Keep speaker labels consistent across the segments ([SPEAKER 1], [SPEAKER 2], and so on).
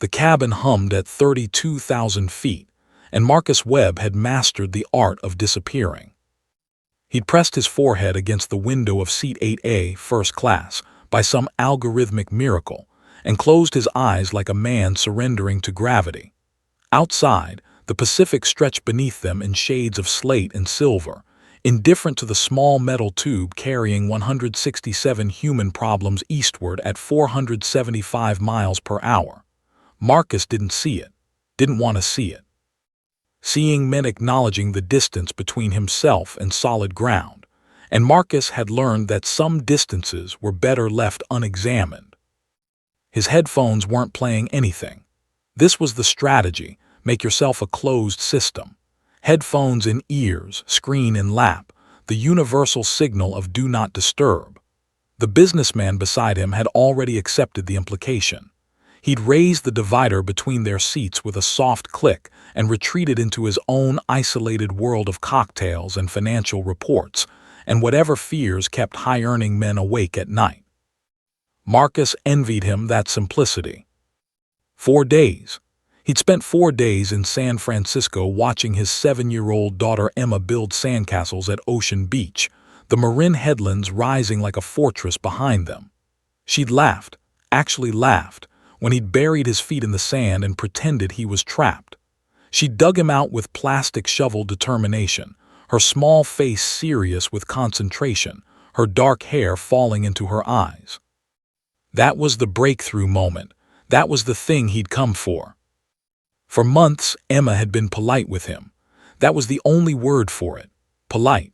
[SPEAKER 1] The cabin hummed at 32,000 feet, and Marcus Webb had mastered the art of disappearing. He'd pressed his forehead against the window of seat 8A, first class, by some algorithmic miracle, and closed his eyes like a man surrendering to gravity. Outside, the Pacific stretched beneath them in shades of slate and silver, indifferent to the small metal tube carrying 167 human problems eastward at 475 miles per hour. Marcus didn't see it, didn't want to see it. Seeing meant acknowledging the distance between himself and solid ground, and Marcus had learned that some distances were better left unexamined. His headphones weren't playing anything. This was the strategy: make yourself a closed system. Headphones in ears, screen in lap, the universal signal of do not disturb. The businessman beside him had already accepted the implication. He'd raised the divider between their seats with a soft click and retreated into his own isolated world of cocktails and financial reports, and whatever fears kept high-earning men awake at night. Marcus envied him that simplicity. 4 days. He'd spent 4 days in San Francisco watching his 7-year-old daughter Emma build sandcastles at Ocean Beach, the Marin headlands rising like a fortress behind them. She'd laughed, actually laughed, when he'd buried his feet in the sand and pretended he was trapped. She dug him out with plastic shovel determination, her small face serious with concentration, her dark hair falling into her eyes. That was the breakthrough moment. That was the thing he'd come for. For months, Emma had been polite with him. That was the only word for it. Polite.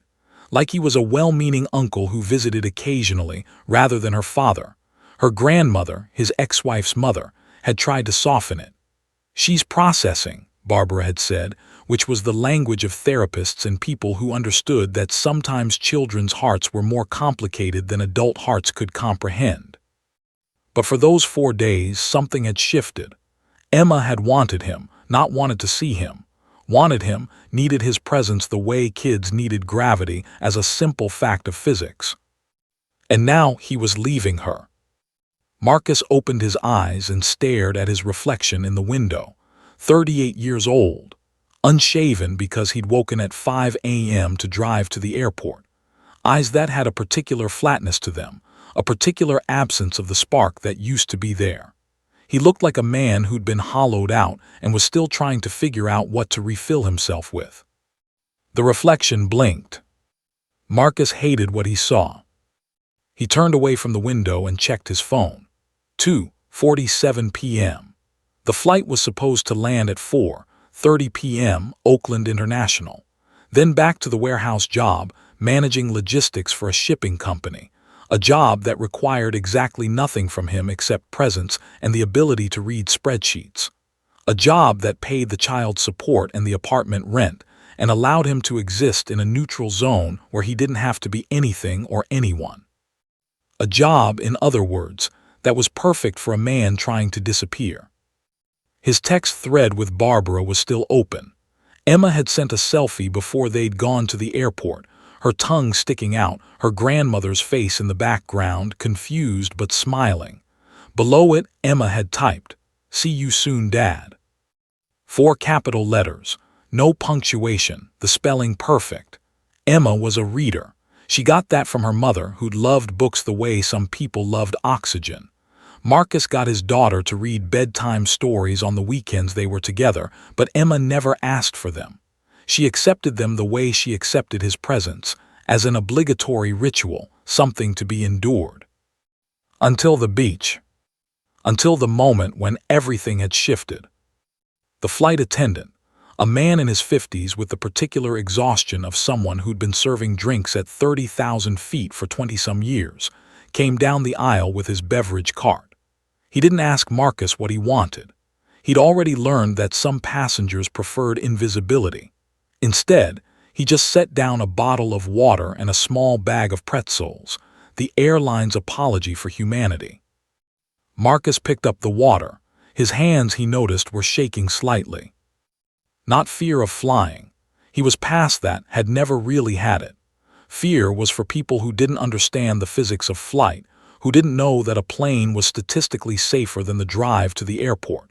[SPEAKER 1] Like he was a well-meaning uncle who visited occasionally rather than her father. Her grandmother, his ex-wife's mother, had tried to soften it. "She's processing," Barbara had said, which was the language of therapists and people who understood that sometimes children's hearts were more complicated than adult hearts could comprehend. But for those 4 days, something had shifted. Emma had wanted him, not wanted to see him. Wanted him, needed his presence the way kids needed gravity as a simple fact of physics. And now he was leaving her. Marcus opened his eyes and stared at his reflection in the window. 38 years old, unshaven because he'd woken at 5 a.m. to drive to the airport. Eyes that had a particular flatness to them, a particular absence of the spark that used to be there. He looked like a man who'd been hollowed out and was still trying to figure out what to refill himself with. The reflection blinked. Marcus hated what he saw. He turned away from the window and checked his phone. 2:47 p.m. The flight was supposed to land at 4:30 p.m. Oakland International. Then back to the warehouse job, managing logistics for a shipping company. A job that required exactly nothing from him except presence and the ability to read spreadsheets. A job that paid the child support and the apartment rent and allowed him to exist in a neutral zone where he didn't have to be anything or anyone. A job, in other words, that was perfect for a man trying to disappear. His text thread with Barbara was still open. Emma had sent a selfie before they'd gone to the airport, her tongue sticking out, her grandmother's face in the background, confused but smiling. Below it, Emma had typed, "See you soon, Dad." 4 capital letters, no punctuation, the spelling perfect. Emma was a reader. She got that from her mother, who'd loved books the way some people loved oxygen. Marcus got his daughter to read bedtime stories on the weekends they were together, but Emma never asked for them. She accepted them the way she accepted his presence, as an obligatory ritual, something to be endured. Until the beach. Until the moment when everything had shifted. The flight attendant, a man in his 50s with the particular exhaustion of someone who'd been serving drinks at 30,000 feet for 20-some years, came down the aisle with his beverage cart. He didn't ask Marcus what he wanted. He'd already learned that some passengers preferred invisibility. Instead, he just set down a bottle of water and a small bag of pretzels, the airline's apology for humanity. Marcus picked up the water. His hands, he noticed, were shaking slightly. Not fear of flying. He was past that, had never really had it. Fear was for people who didn't understand the physics of flight, who didn't know that a plane was statistically safer than the drive to the airport.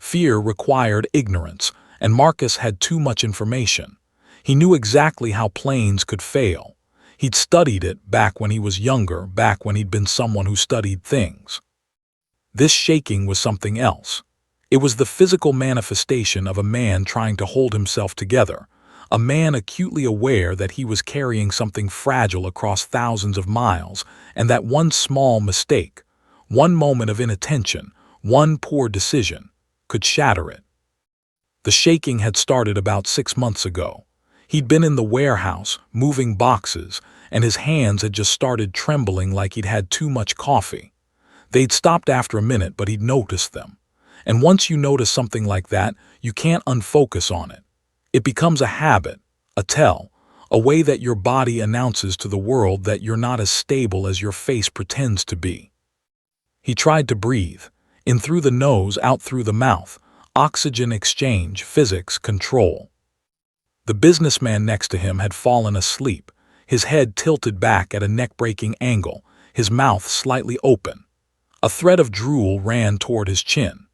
[SPEAKER 1] Fear required ignorance, and Marcus had too much information. He knew exactly how planes could fail. He'd studied it back when he was younger, back when he'd been someone who studied things. This shaking was something else. It was the physical manifestation of a man trying to hold himself together, a man acutely aware that he was carrying something fragile across thousands of miles, and that one small mistake, one moment of inattention, one poor decision, could shatter it. The shaking had started about 6 months ago. He'd been in the warehouse, moving boxes, and his hands had just started trembling like he'd had too much coffee. They'd stopped after a minute, but he'd noticed them. And once you notice something like that, you can't unfocus on it. It becomes a habit, a tell, a way that your body announces to the world that you're not as stable as your face pretends to be. He tried to breathe, in through the nose, out through the mouth, oxygen exchange, physics, control. The businessman next to him had fallen asleep, his head tilted back at a neck-breaking angle, his mouth slightly open. A thread of drool ran toward his chin.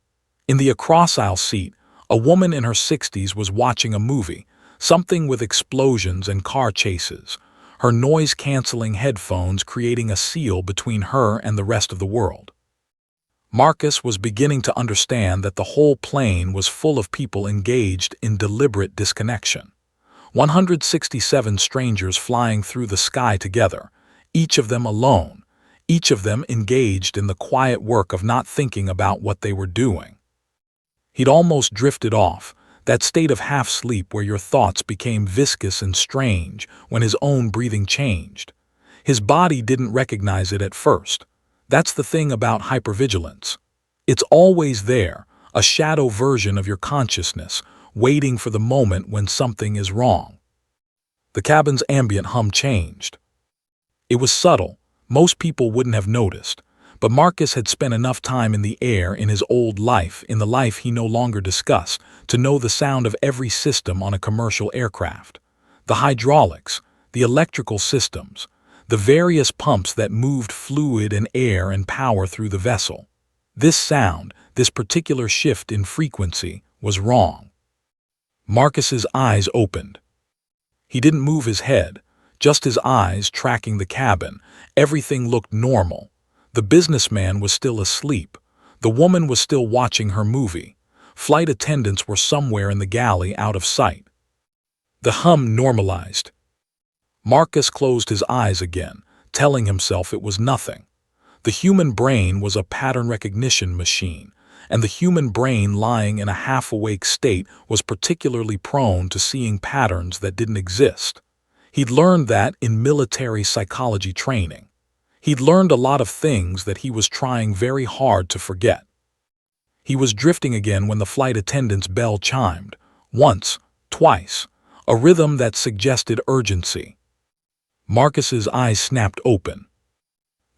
[SPEAKER 1] In the across-aisle seat, a woman in her 60s was watching a movie, something with explosions and car chases, her noise-canceling headphones creating a seal between her and the rest of the world. Marcus was beginning to understand that the whole plane was full of people engaged in deliberate disconnection. 167 strangers flying through the sky together, each of them alone, each of them engaged in the quiet work of not thinking about what they were doing. He'd almost drifted off, that state of half-sleep where your thoughts became viscous and strange when his own breathing changed. His body didn't recognize it at first. That's the thing about hypervigilance. It's always there, a shadow version of your consciousness, waiting for the moment when something is wrong. The cabin's ambient hum changed. It was subtle, most people wouldn't have noticed, but Marcus had spent enough time in the air in his old life, in the life he no longer discussed, to know the sound of every system on a commercial aircraft. The hydraulics, the electrical systems, the various pumps that moved fluid and air and power through the vessel. This sound, this particular shift in frequency, was wrong. Marcus's eyes opened. He didn't move his head, just his eyes tracking the cabin. Everything looked normal. The businessman was still asleep. The woman was still watching her movie. Flight attendants were somewhere in the galley out of sight. The hum normalized. Marcus closed his eyes again, telling himself it was nothing. The human brain was a pattern recognition machine, and the human brain lying in a half-awake state was particularly prone to seeing patterns that didn't exist. He'd learned that in military psychology training. He'd learned a lot of things that he was trying very hard to forget. He was drifting again when the flight attendant's bell chimed, once, twice, a rhythm that suggested urgency. Marcus's eyes snapped open.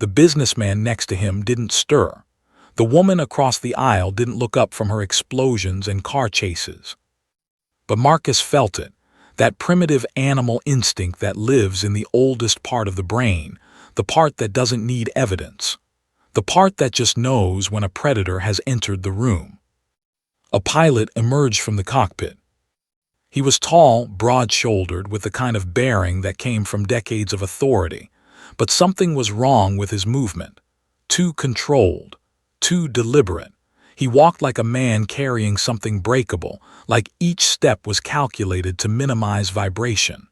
[SPEAKER 1] The businessman next to him didn't stir. The woman across the aisle didn't look up from her explosions and car chases. But Marcus felt it, that primitive animal instinct that lives in the oldest part of the brain, the part that doesn't need evidence, the part that just knows when a predator has entered the room. A pilot emerged from the cockpit. He was tall, broad-shouldered, with the kind of bearing that came from decades of authority, but something was wrong with his movement. Too controlled, too deliberate. He walked like a man carrying something breakable, like each step was calculated to minimize vibration.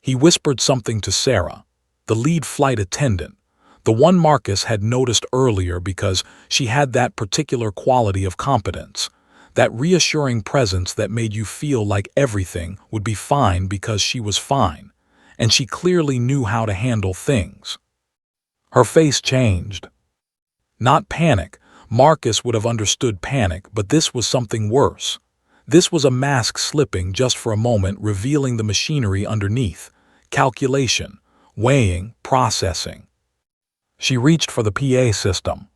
[SPEAKER 1] He whispered something to Sarah, the lead flight attendant, the one Marcus had noticed earlier because she had that particular quality of competence, that reassuring presence that made you feel like everything would be fine because she was fine, and she clearly knew how to handle things. Her face changed. Not panic. Marcus would have understood panic, but this was something worse. This was a mask slipping just for a moment, revealing the machinery underneath. Calculation, weighing, processing. She reached for the PA system.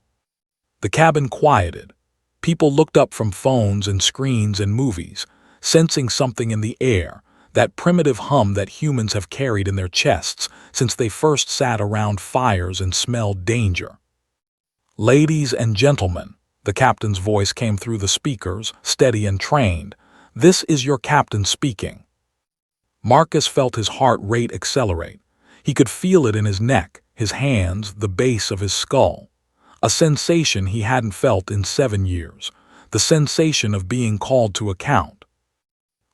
[SPEAKER 1] The cabin quieted. People looked up from phones and screens and movies, sensing something in the air, that primitive hum that humans have carried in their chests since they first sat around fires and smelled danger. "Ladies and gentlemen," The captain's voice came through the speakers, steady and trained. "This is your captain speaking." Marcus felt his heart rate accelerate. He could feel it in his neck, his hands, the base of his skull. A sensation he hadn't felt in 7 years. The sensation of being called to account.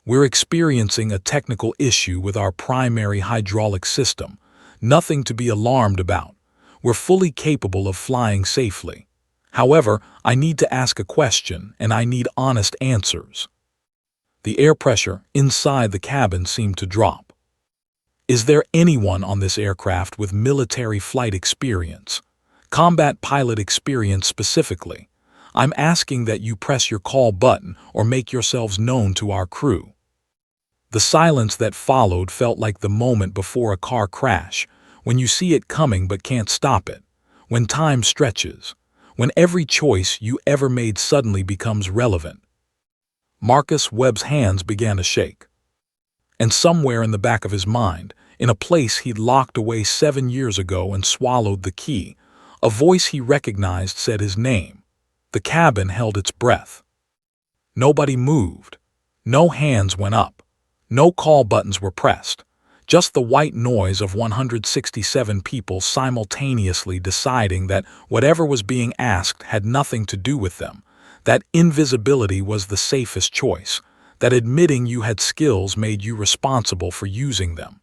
[SPEAKER 1] "We're experiencing a technical issue with our primary hydraulic system. Nothing to be alarmed about. We're fully capable of flying safely. However, I need to ask a question, and I need honest answers." The air pressure inside the cabin seemed to drop. "Is there anyone on this aircraft with military flight experience? Combat pilot experience specifically? I'm asking that you press your call button or make yourselves known to our crew." The silence that followed felt like the moment before a car crash, when you see it coming but can't stop it, when time stretches, when every choice you ever made suddenly becomes relevant. Marcus Webb's hands began to shake. And somewhere in the back of his mind, in a place he'd locked away 7 years ago and swallowed the key, a voice he recognized said his name. The cabin held its breath. Nobody moved. No hands went up. No call buttons were pressed. Just the white noise of 167 people simultaneously deciding that whatever was being asked had nothing to do with them, that invisibility was the safest choice, that admitting you had skills made you responsible for using them.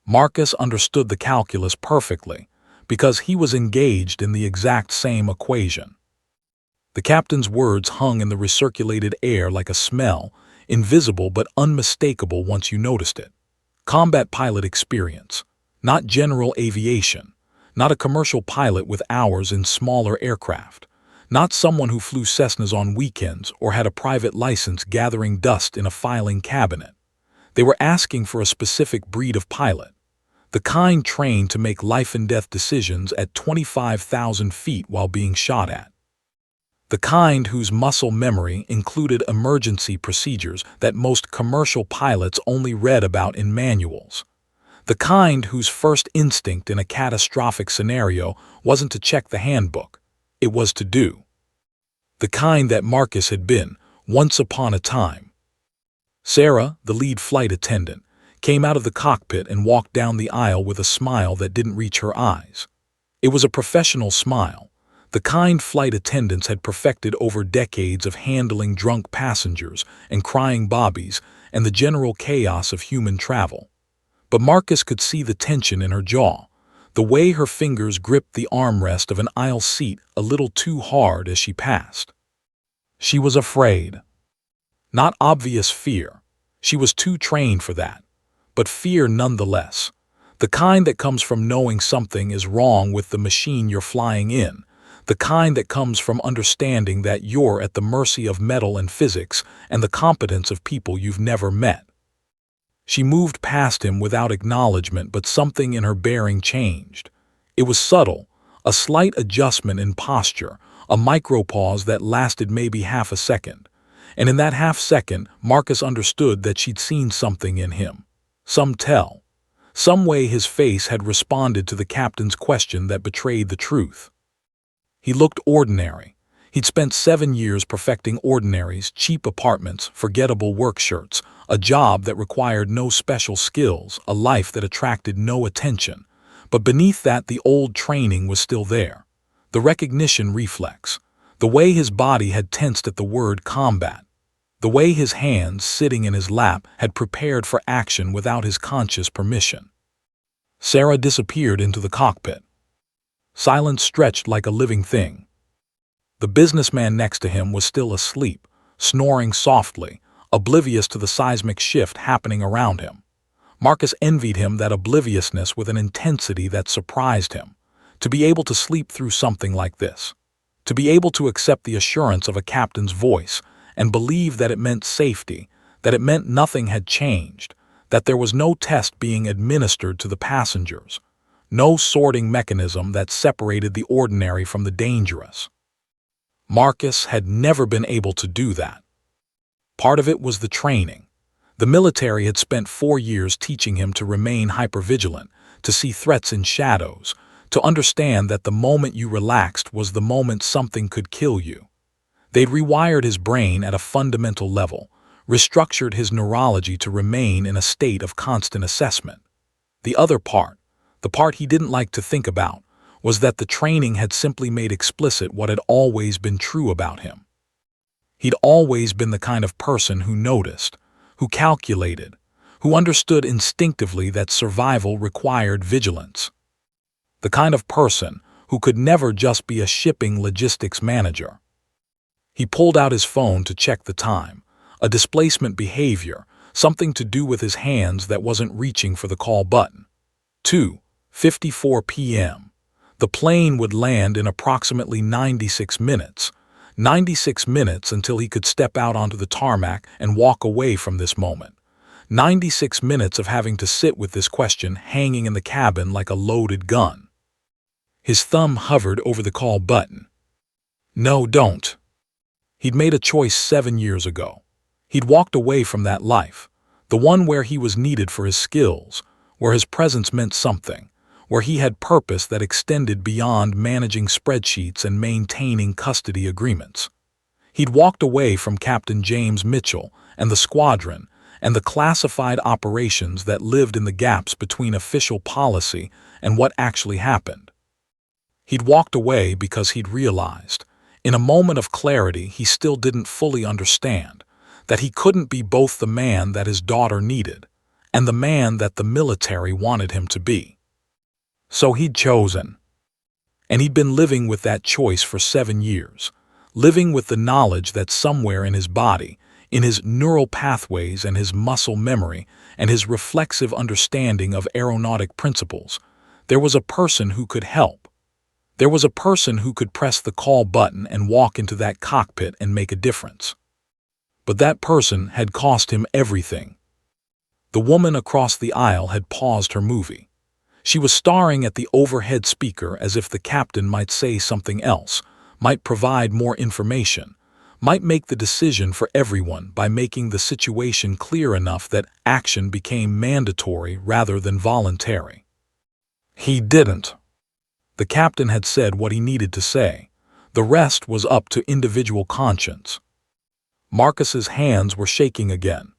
[SPEAKER 1] Marcus understood the calculus perfectly, because he was engaged in the exact same equation. The captain's words hung in the recirculated air like a smell, invisible but unmistakable once you noticed it. Combat pilot experience, not general aviation, not a commercial pilot with hours in smaller aircraft, not someone who flew Cessnas on weekends or had a private license gathering dust in a filing cabinet. They were asking for a specific breed of pilot, the kind trained to make life-and-death decisions at 25,000 feet while being shot at. The kind whose muscle memory included emergency procedures that most commercial pilots only read about in manuals. The kind whose first instinct in a catastrophic scenario wasn't to check the handbook, it was to do. The kind that Marcus had been, once upon a time. Sarah, the lead flight attendant, came out of the cockpit and walked down the aisle with a smile that didn't reach her eyes. It was a professional smile. The kind flight attendants had perfected over decades of handling drunk passengers and crying bobbies and the general chaos of human travel. But Marcus could see the tension in her jaw, the way her fingers gripped the armrest of an aisle seat a little too hard as she passed. She was afraid. Not obvious fear. She was too trained for that. But fear nonetheless. The kind that comes from knowing something is wrong with the machine you're flying in. The kind that comes from understanding that you're at the mercy of metal and physics and the competence of people you've never met. She moved past him without acknowledgement, but something in her bearing changed. It was subtle, a slight adjustment in posture, a micropause that lasted maybe half a second. And in that half second, Marcus understood that she'd seen something in him. Some tell. Some way his face had responded to the captain's question that betrayed the truth. He looked ordinary. He'd spent 7 years perfecting ordinaries, cheap apartments, forgettable work shirts, a job that required no special skills, a life that attracted no attention. But beneath that, the old training was still there. The recognition reflex. The way his body had tensed at the word combat. The way his hands, sitting in his lap, had prepared for action without his conscious permission. Sarah disappeared into the cockpit. Silence stretched like a living thing. The businessman next to him was still asleep, snoring softly, oblivious to the seismic shift happening around him. Marcus envied him that obliviousness with an intensity that surprised him. To be able to sleep through something like this. To be able to accept the assurance of a captain's voice and believe that it meant safety, that it meant nothing had changed, that there was no test being administered to the passengers. No sorting mechanism that separated the ordinary from the dangerous. Marcus had never been able to do that. Part of it was the training. The military had spent 4 years teaching him to remain hypervigilant, to see threats in shadows, to understand that the moment you relaxed was the moment something could kill you. They'd rewired his brain at a fundamental level, restructured his neurology to remain in a state of constant assessment. The other part, the part he didn't like to think about, was that the training had simply made explicit what had always been true about him. He'd always been the kind of person who noticed, who calculated, who understood instinctively that survival required vigilance. The kind of person who could never just be a shipping logistics manager. He pulled out his phone to check the time, a displacement behavior, something to do with his hands that wasn't reaching for the call button. 2:54 p.m. The plane would land in approximately 96 minutes. 96 minutes until he could step out onto the tarmac and walk away from this moment. 96 minutes of having to sit with this question hanging in the cabin like a loaded gun. His thumb hovered over the call button. No, don't. He'd made a choice 7 years ago. He'd walked away from that life, the one where he was needed for his skills, where his presence meant something, where he had purpose that extended beyond managing spreadsheets and maintaining custody agreements. He'd walked away from Captain James Mitchell and the squadron and the classified operations that lived in the gaps between official policy and what actually happened. He'd walked away because he'd realized, in a moment of clarity he still didn't fully understand, that he couldn't be both the man that his daughter needed and the man that the military wanted him to be. So he'd chosen. And he'd been living with that choice for 7 years, living with the knowledge that somewhere in his body, in his neural pathways and his muscle memory and his reflexive understanding of aeronautic principles, there was a person who could help. There was a person who could press the call button and walk into that cockpit and make a difference. But that person had cost him everything. The woman across the aisle had paused her movie. She was staring at the overhead speaker as if the captain might say something else, might provide more information, might make the decision for everyone by making the situation clear enough that action became mandatory rather than voluntary. He didn't. The captain had said what he needed to say. The rest was up to individual conscience. Marcus's hands were shaking again.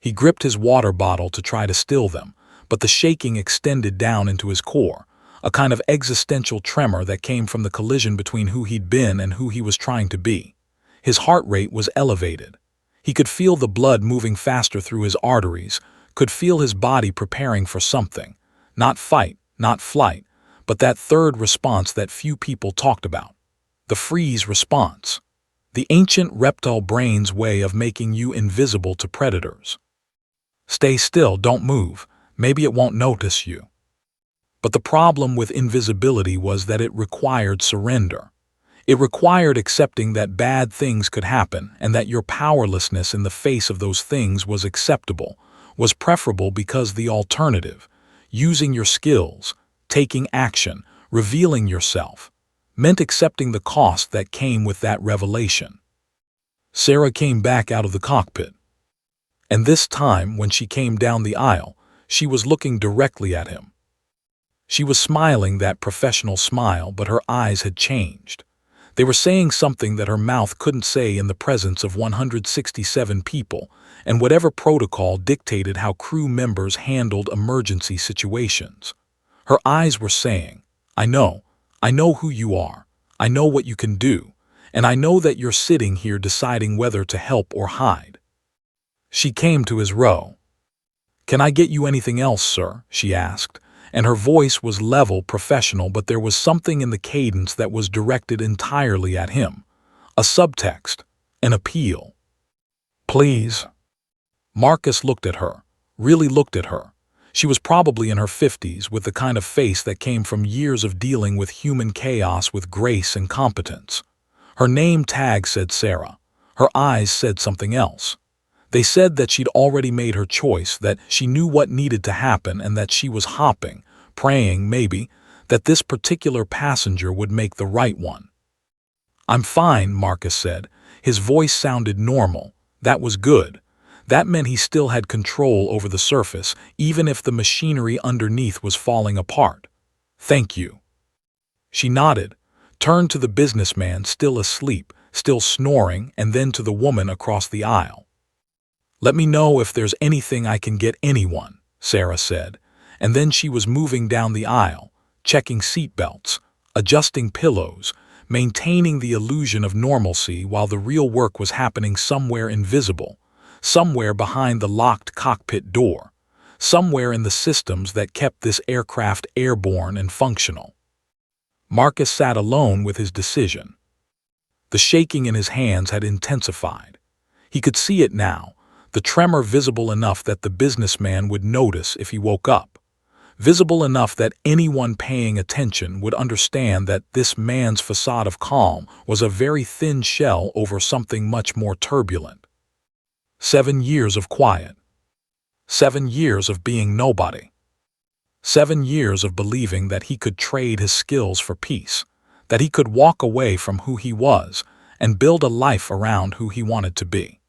[SPEAKER 1] He gripped his water bottle to try to still them, but the shaking extended down into his core, a kind of existential tremor that came from the collision between who he'd been and who he was trying to be. His heart rate was elevated. He could feel the blood moving faster through his arteries, could feel his body preparing for something. Not fight, not flight, but that third response that few people talked about. The freeze response. The ancient reptile brain's way of making you invisible to predators. Stay still, don't move. Maybe it won't notice you. But the problem with invisibility was that it required surrender. It required accepting that bad things could happen and that your powerlessness in the face of those things was acceptable, was preferable because the alternative, using your skills, taking action, revealing yourself, meant accepting the cost that came with that revelation. Sarah came back out of the cockpit. And this time, when she came down the aisle, she was looking directly at him. She was smiling that professional smile, but her eyes had changed. They were saying something that her mouth couldn't say in the presence of 167 people, and whatever protocol dictated how crew members handled emergency situations. Her eyes were saying, I know who you are, I know what you can do, and I know that you're sitting here deciding whether to help or hide. She came to his row. Can I get you anything else, sir? She asked, and her voice was level, professional, but there was something in the cadence that was directed entirely at him. A subtext, an appeal. Please. Marcus looked at her, really looked at her. She was probably in her 50s, with the kind of face that came from years of dealing with human chaos with grace and competence. Her name tag said Sarah. Her eyes said something else. They said that she'd already made her choice, that she knew what needed to happen, and that she was hopping, praying, maybe, that this particular passenger would make the right one. I'm fine, Marcus said. His voice sounded normal. That was good. That meant he still had control over the surface, even if the machinery underneath was falling apart. Thank you. She nodded, turned to the businessman still asleep, still snoring, and then to the woman across the aisle. "Let me know if there's anything I can get anyone," Sarah said, and then she was moving down the aisle, checking seatbelts, adjusting pillows, maintaining the illusion of normalcy while the real work was happening somewhere invisible, somewhere behind the locked cockpit door, somewhere in the systems that kept this aircraft airborne and functional. Marcus sat alone with his decision. The shaking in his hands had intensified. He could see it now, the tremor visible enough that the businessman would notice if he woke up, visible enough that anyone paying attention would understand that this man's facade of calm was a very thin shell over something much more turbulent. 7 years of quiet. 7 years of being nobody. 7 years of believing that he could trade his skills for peace, that he could walk away from who he was and build a life around who he wanted to be.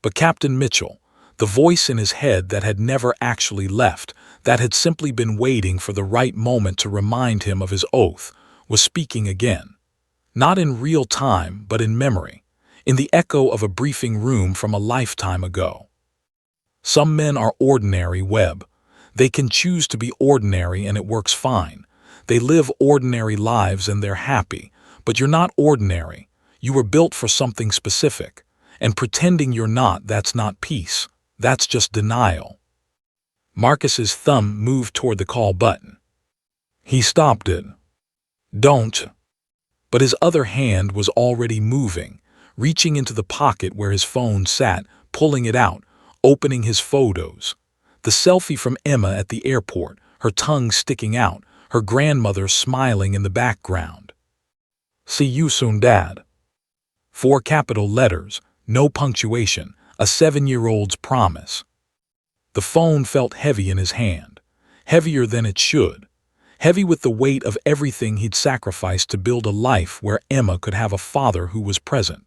[SPEAKER 1] But Captain Mitchell, the voice in his head that had never actually left, that had simply been waiting for the right moment to remind him of his oath, was speaking again. Not in real time, but in memory, in the echo of a briefing room from a lifetime ago. "Some men are ordinary, Webb. They can choose to be ordinary and it works fine. They live ordinary lives and they're happy, but you're not ordinary. You were built for something specific. And pretending you're not, that's not peace. That's just denial." Marcus's thumb moved toward the call button. He stopped it. "Don't." But his other hand was already moving, reaching into the pocket where his phone sat, pulling it out, opening his photos. The selfie from Emma at the airport, her tongue sticking out, her grandmother smiling in the background. "See you soon, Dad." 4 capital letters, no punctuation, a 7-year-old's promise. The phone felt heavy in his hand, heavier than it should, heavy with the weight of everything he'd sacrificed to build a life where Emma could have a father who was present,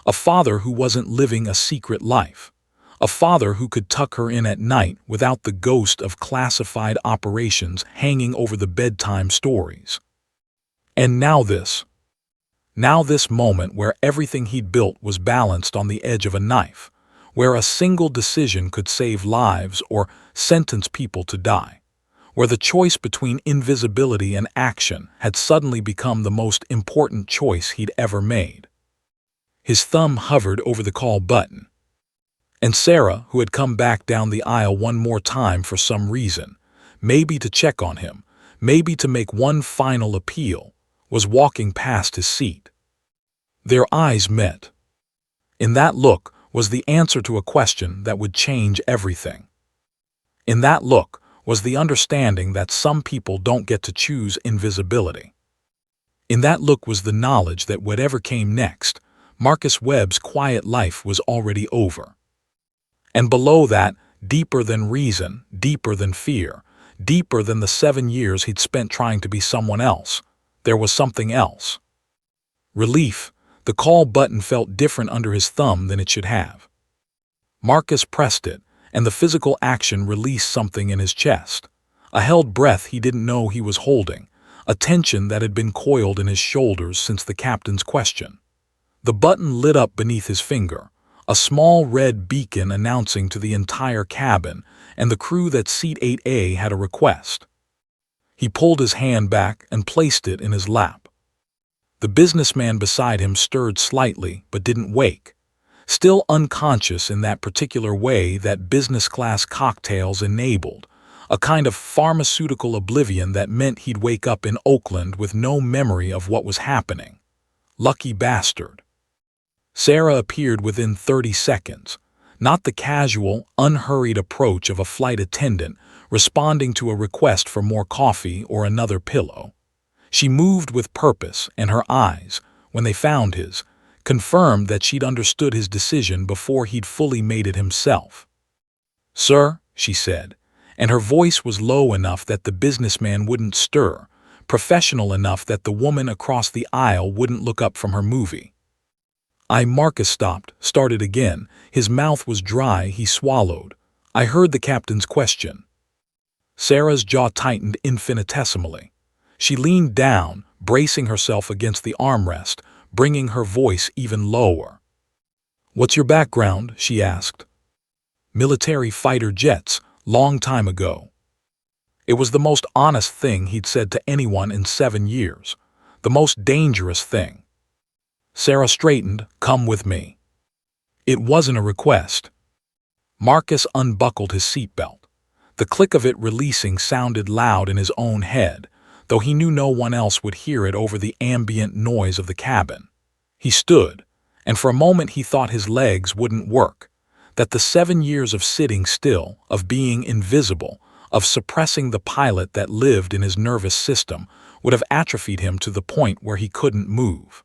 [SPEAKER 1] a father who wasn't living a secret life, a father who could tuck her in at night without the ghost of classified operations hanging over the bedtime stories. And now this. Now this moment where everything he'd built was balanced on the edge of a knife, where a single decision could save lives or sentence people to die, where the choice between invisibility and action had suddenly become the most important choice he'd ever made. His thumb hovered over the call button. And Sarah, who had come back down the aisle one more time for some reason, maybe to check on him, maybe to make one final appeal, was walking past his seat. Their eyes met. In that look was the answer to a question that would change everything. In that look was the understanding that some people don't get to choose invisibility. In that look was the knowledge that whatever came next, Marcus Webb's quiet life was already over. And below that, deeper than reason, deeper than fear, deeper than the 7 years he'd spent trying to be someone else, there was something else. Relief. The call button felt different under his thumb than it should have. Marcus pressed it, and the physical action released something in his chest, a held breath he didn't know he was holding, a tension that had been coiled in his shoulders since the captain's question. The button lit up beneath his finger, a small red beacon announcing to the entire cabin and the crew that Seat 8A had a request. He pulled his hand back and placed it in his lap. The businessman beside him stirred slightly but didn't wake, still unconscious in that particular way that business-class cocktails enabled, a kind of pharmaceutical oblivion that meant he'd wake up in Oakland with no memory of what was happening. Lucky bastard. Sarah appeared within 30 seconds, not the casual, unhurried approach of a flight attendant responding to a request for more coffee or another pillow. She moved with purpose, and her eyes, when they found his, confirmed that she'd understood his decision before he'd fully made it himself. "Sir," she said, and her voice was low enough that the businessman wouldn't stir, professional enough that the woman across the aisle wouldn't look up from her movie. Marcus stopped, started again. His mouth was dry, he swallowed. "I heard the captain's question." Sarah's jaw tightened infinitesimally. She leaned down, bracing herself against the armrest, bringing her voice even lower. "What's your background?" she asked. "Military fighter jets, long time ago." It was the most honest thing he'd said to anyone in 7 years. The most dangerous thing. Sarah straightened. "Come with me." It wasn't a request. Marcus unbuckled his seatbelt. The click of it releasing sounded loud in his own head, though he knew no one else would hear it over the ambient noise of the cabin. He stood, and for a moment he thought his legs wouldn't work, that the 7 years of sitting still, of being invisible, of suppressing the pilot that lived in his nervous system would have atrophied him to the point where he couldn't move.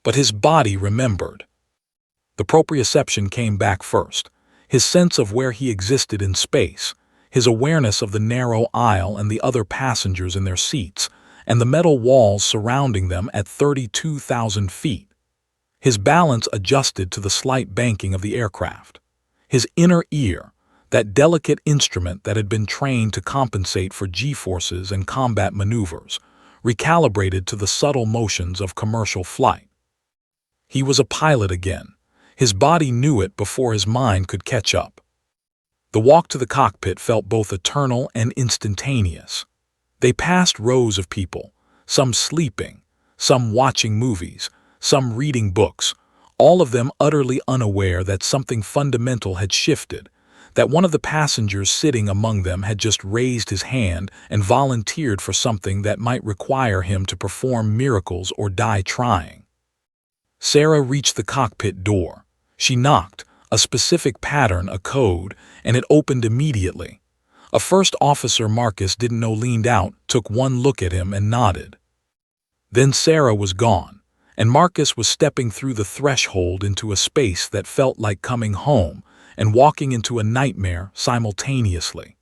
[SPEAKER 1] But his body remembered. The proprioception came back first, his sense of where he existed in space, his awareness of the narrow aisle and the other passengers in their seats, and the metal walls surrounding them at 32,000 feet. His balance adjusted to the slight banking of the aircraft. His inner ear, that delicate instrument that had been trained to compensate for G-forces and combat maneuvers, recalibrated to the subtle motions of commercial flight. He was a pilot again. His body knew it before his mind could catch up. The walk to the cockpit felt both eternal and instantaneous. They passed rows of people, some sleeping, some watching movies, some reading books, all of them utterly unaware that something fundamental had shifted, that one of the passengers sitting among them had just raised his hand and volunteered for something that might require him to perform miracles or die trying. Sarah reached the cockpit door. She knocked, a specific pattern, a code, and it opened immediately. A first officer Marcus didn't know leaned out, took one look at him and nodded. Then Sarah was gone, and Marcus was stepping through the threshold into a space that felt like coming home and walking into a nightmare simultaneously.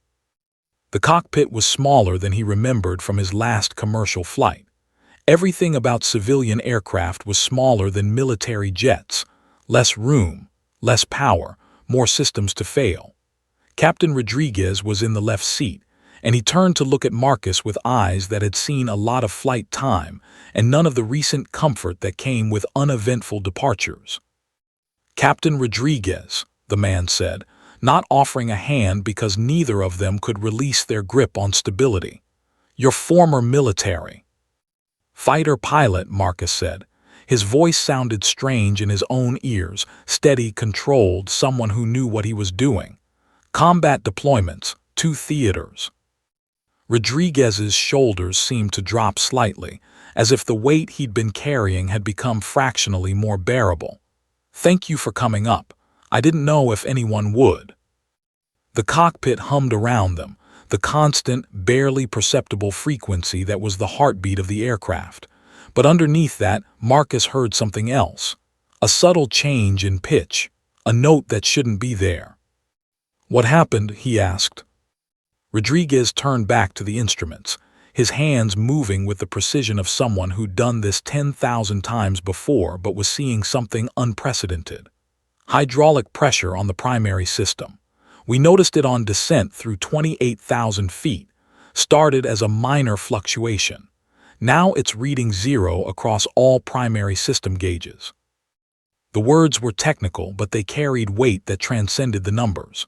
[SPEAKER 1] The cockpit was smaller than he remembered from his last commercial flight. Everything about civilian aircraft was smaller than military jets. Less room, less power, more systems to fail. Captain Rodriguez was in the left seat, and he turned to look at Marcus with eyes that had seen a lot of flight time and none of the recent comfort that came with uneventful departures. "Captain Rodriguez," the man said, not offering a hand because neither of them could release their grip on stability. "Your former military." "Fighter pilot," Marcus said. His voice sounded strange in his own ears, steady, controlled, someone who knew what he was doing. "Combat deployments, 2 theaters." Rodriguez's shoulders seemed to drop slightly, as if the weight he'd been carrying had become fractionally more bearable. "Thank you for coming up. I didn't know if anyone would." The cockpit hummed around them, the constant, barely perceptible frequency that was the heartbeat of the aircraft. But underneath that, Marcus heard something else. A subtle change in pitch, a note that shouldn't be there. "What happened?" he asked. Rodriguez turned back to the instruments, his hands moving with the precision of someone who'd done this 10,000 times before but was seeing something unprecedented. "Hydraulic pressure on the primary system. We noticed it on descent through 28,000 feet. Started as a minor fluctuation. Now it's reading 0 across all primary system gauges." The words were technical, but they carried weight that transcended the numbers.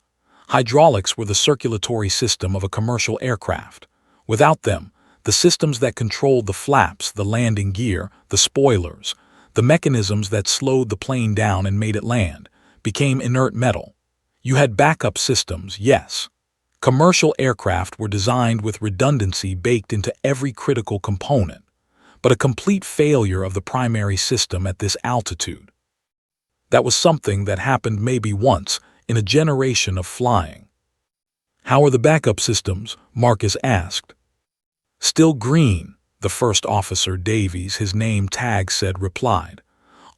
[SPEAKER 1] Hydraulics were the circulatory system of a commercial aircraft. Without them, the systems that controlled the flaps, the landing gear, the spoilers, the mechanisms that slowed the plane down and made it land, became inert metal. You had backup systems, yes. Commercial aircraft were designed with redundancy baked into every critical component, but a complete failure of the primary system at this altitude. That was something that happened maybe once in a generation of flying. "How are the backup systems?" Marcus asked. "Still green," the first officer, Davies, his name tag said, replied.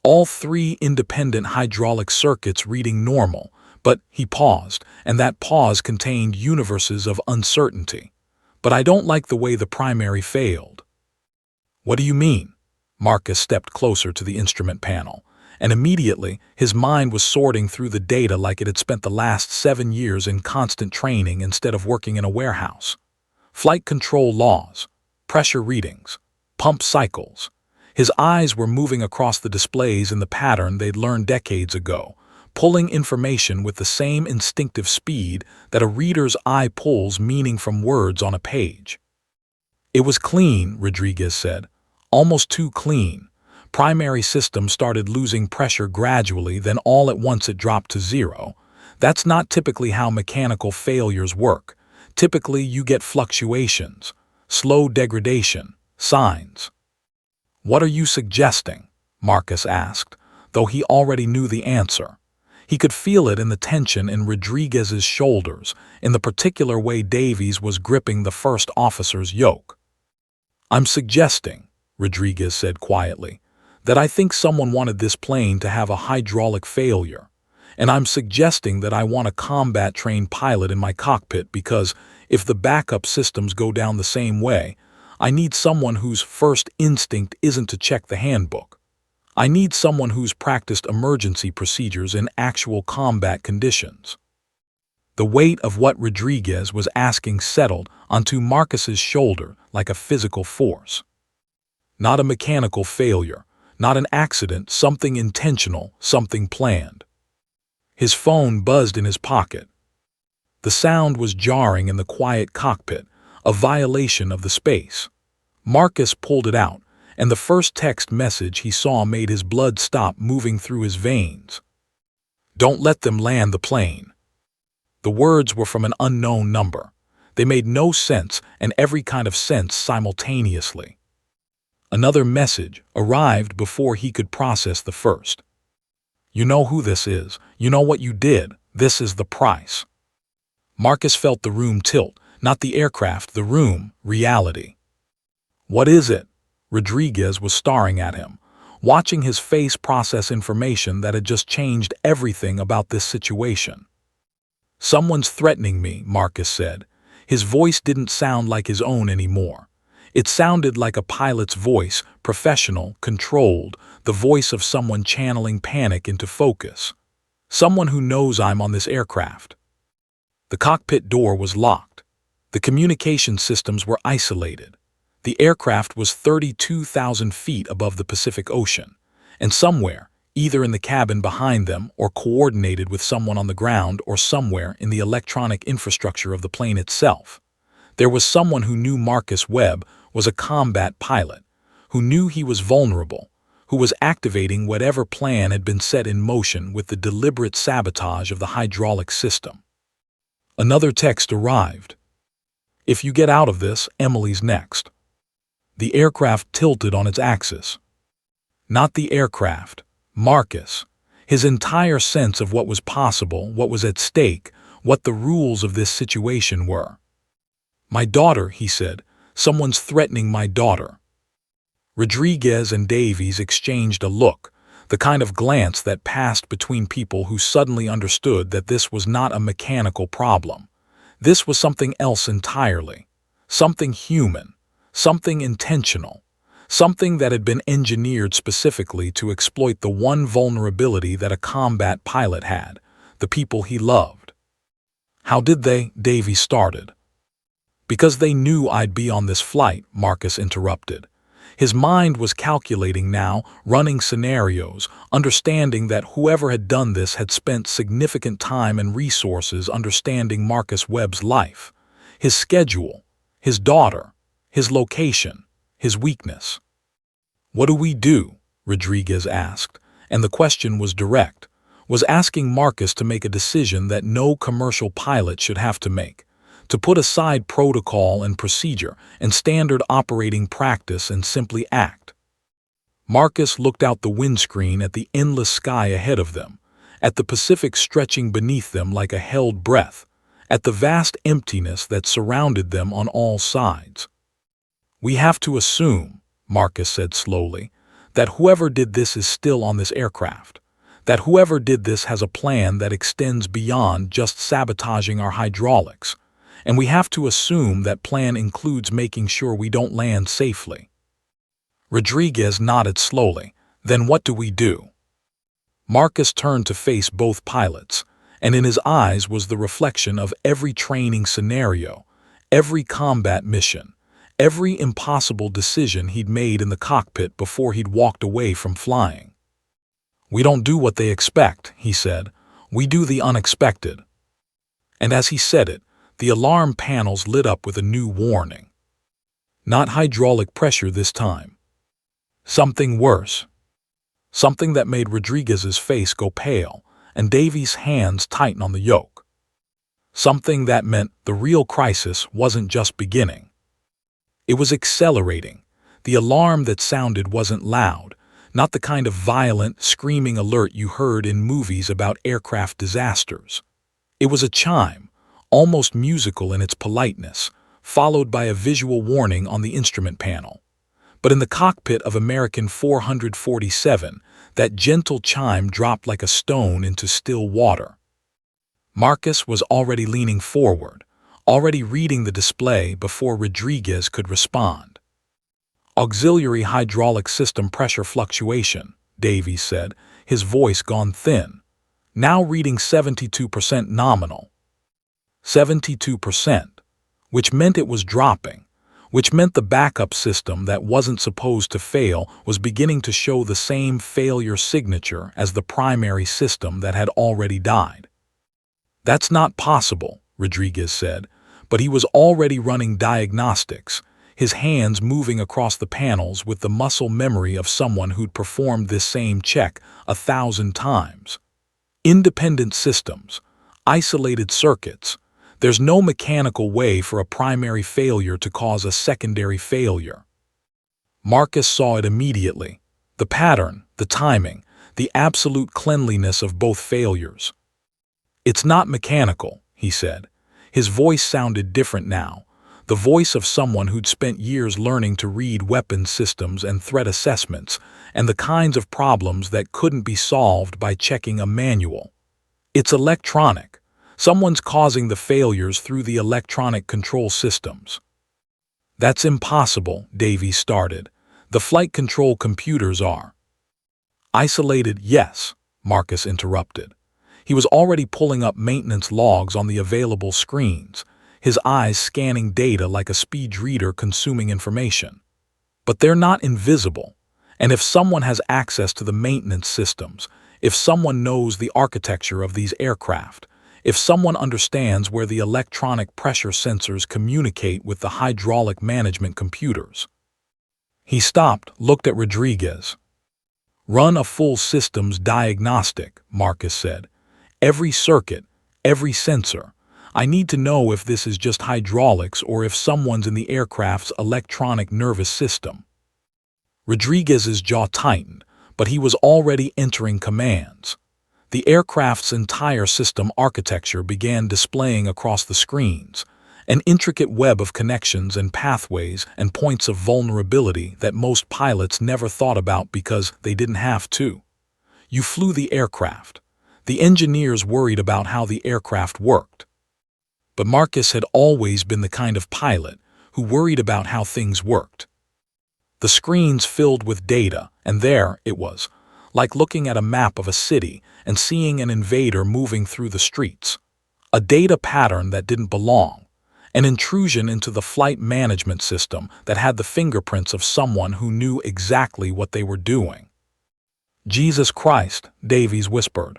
[SPEAKER 1] "All 3 independent hydraulic circuits reading normal." But he paused, and that pause contained universes of uncertainty. "But I don't like the way the primary failed." "What do you mean?" Marcus stepped closer to the instrument panel, and immediately his mind was sorting through the data like it had spent the last 7 years in constant training instead of working in a warehouse. Flight control laws, pressure readings, pump cycles. His eyes were moving across the displays in the pattern they'd learned decades ago, pulling information with the same instinctive speed that a reader's eye pulls meaning from words on a page. It was clean, Rodriguez said. Almost too clean. Primary system started losing pressure gradually, then all at once it dropped to zero. That's not typically how mechanical failures work. Typically, you get fluctuations, slow degradation, signs. What are you suggesting? Marcus asked, though he already knew the answer. He could feel it in the tension in Rodriguez's shoulders, in the particular way Davies was gripping the first officer's yoke. I'm suggesting, Rodriguez said quietly, that I think someone wanted this plane to have a hydraulic failure. And I'm suggesting that I want a combat-trained pilot in my cockpit because if the backup systems go down the same way, I need someone whose first instinct isn't to check the handbook. I need someone who's practiced emergency procedures in actual combat conditions. The weight of what Rodriguez was asking settled onto Marcus's shoulder like a physical force. Not a mechanical failure, not an accident, something intentional, something planned. His phone buzzed in his pocket. The sound was jarring in the quiet cockpit, a violation of the space. Marcus pulled it out, and the first text message he saw made his blood stop moving through his veins. Don't let them land the plane. The words were from an unknown number. They made no sense and every kind of sense simultaneously. Another message arrived before he could process the first. You know who this is. You know what you did. This is the price. Marcus felt the room tilt, not the aircraft, the room, reality. What is it? Rodriguez was staring at him, watching his face process information that had just changed everything about this situation. Someone's threatening me, Marcus said. His voice didn't sound like his own anymore. It sounded like a pilot's voice, professional, controlled, the voice of someone channeling panic into focus. Someone who knows I'm on this aircraft. The cockpit door was locked. The communication systems were isolated. The aircraft was 32,000 feet above the Pacific Ocean, and somewhere, either in the cabin behind them or coordinated with someone on the ground or somewhere in the electronic infrastructure of the plane itself, there was someone who knew Marcus Webb was a combat pilot, who knew he was vulnerable, who was activating whatever plan had been set in motion with the deliberate sabotage of the hydraulic system. Another text arrived. If you get out of this, Emily's next. The aircraft tilted on its axis. Not the aircraft, Marcus. His entire sense of what was possible, what was at stake, what the rules of this situation were. My daughter, he said. Someone's threatening my daughter. Rodriguez and Davies exchanged a look, the kind of glance that passed between people who suddenly understood that this was not a mechanical problem. This was something else entirely. Something human. Something intentional. Something that had been engineered specifically to exploit the one vulnerability that a combat pilot had, the people he loved. How did they? Davies started. Because they knew I'd be on this flight, Marcus interrupted. His mind was calculating now, running scenarios, understanding that whoever had done this had spent significant time and resources understanding Marcus Webb's life, his schedule, his daughter, his location, his weakness. What do we do? Rodriguez asked, and the question was direct, was asking Marcus to make a decision that no commercial pilot should have to make. To put aside protocol and procedure and standard operating practice and simply act. Marcus looked out the windscreen at the endless sky ahead of them, at the Pacific stretching beneath them like a held breath, at the vast emptiness that surrounded them on all sides. We have to assume, Marcus said slowly, that whoever did this is still on this aircraft, that whoever did this has a plan that extends beyond just sabotaging our hydraulics. And we have to assume that plan includes making sure we don't land safely. Rodriguez nodded slowly. Then what do we do? Marcus turned to face both pilots, and in his eyes was the reflection of every training scenario, every combat mission, Every impossible decision he'd made in the cockpit before he'd walked away from flying. "We don't do what they expect," he said. "We do the unexpected." And as he said it, the alarm panels lit up with a new warning. Not hydraulic pressure this time. Something worse. Something that made Rodriguez's face go pale and Davy's hands tighten on the yoke. Something that meant the real crisis wasn't just beginning. It was accelerating. The alarm that sounded wasn't loud, not the kind of violent, screaming alert you heard in movies about aircraft disasters. It was a chime, almost musical in its politeness, followed by a visual warning on the instrument panel. But in the cockpit of American 447, that gentle chime dropped like a stone into still water. Marcus was already leaning forward, already reading the display before Rodriguez could respond. "Auxiliary hydraulic system pressure fluctuation," Davy said, his voice gone thin. "Now reading 72% nominal." 72%, which meant it was dropping, which meant the backup system that wasn't supposed to fail was beginning to show the same failure signature as the primary system that had already died. "That's not possible," Rodriguez said, but he was already running diagnostics, his hands moving across the panels with the muscle memory of someone who'd performed this same check 1,000 times. Independent systems, isolated circuits. There's no mechanical way for a primary failure to cause a secondary failure. Marcus saw it immediately. The pattern, the timing, the absolute cleanliness of both failures. "It's not mechanical," he said. His voice sounded different now, the voice of someone who'd spent years learning to read weapons systems and threat assessments, and the kinds of problems that couldn't be solved by checking a manual. "It's electronic. Someone's causing the failures through the electronic control systems." "That's impossible," Davy started. "The flight control computers are." "Isolated, yes," Marcus interrupted. He was already pulling up maintenance logs on the available screens, his eyes scanning data like a speed reader consuming information. "But they're not invisible. And if someone has access to the maintenance systems, if someone knows the architecture of these aircraft, if someone understands where the electronic pressure sensors communicate with the hydraulic management computers." He stopped, looked at Rodriguez. "Run a full systems diagnostic," Marcus said. "Every circuit, every sensor. I need to know if this is just hydraulics or if someone's in the aircraft's electronic nervous system." Rodriguez's jaw tightened, but he was already entering commands. The aircraft's entire system architecture began displaying across the screens, an intricate web of connections and pathways and points of vulnerability that most pilots never thought about because they didn't have to. You flew the aircraft. The engineers worried about how the aircraft worked. But Marcus had always been the kind of pilot who worried about how things worked. The screens filled with data, and there it was, like looking at a map of a city and seeing an invader moving through the streets. A data pattern that didn't belong. An intrusion into the flight management system that had the fingerprints of someone who knew exactly what they were doing. "Jesus Christ," Davies whispered.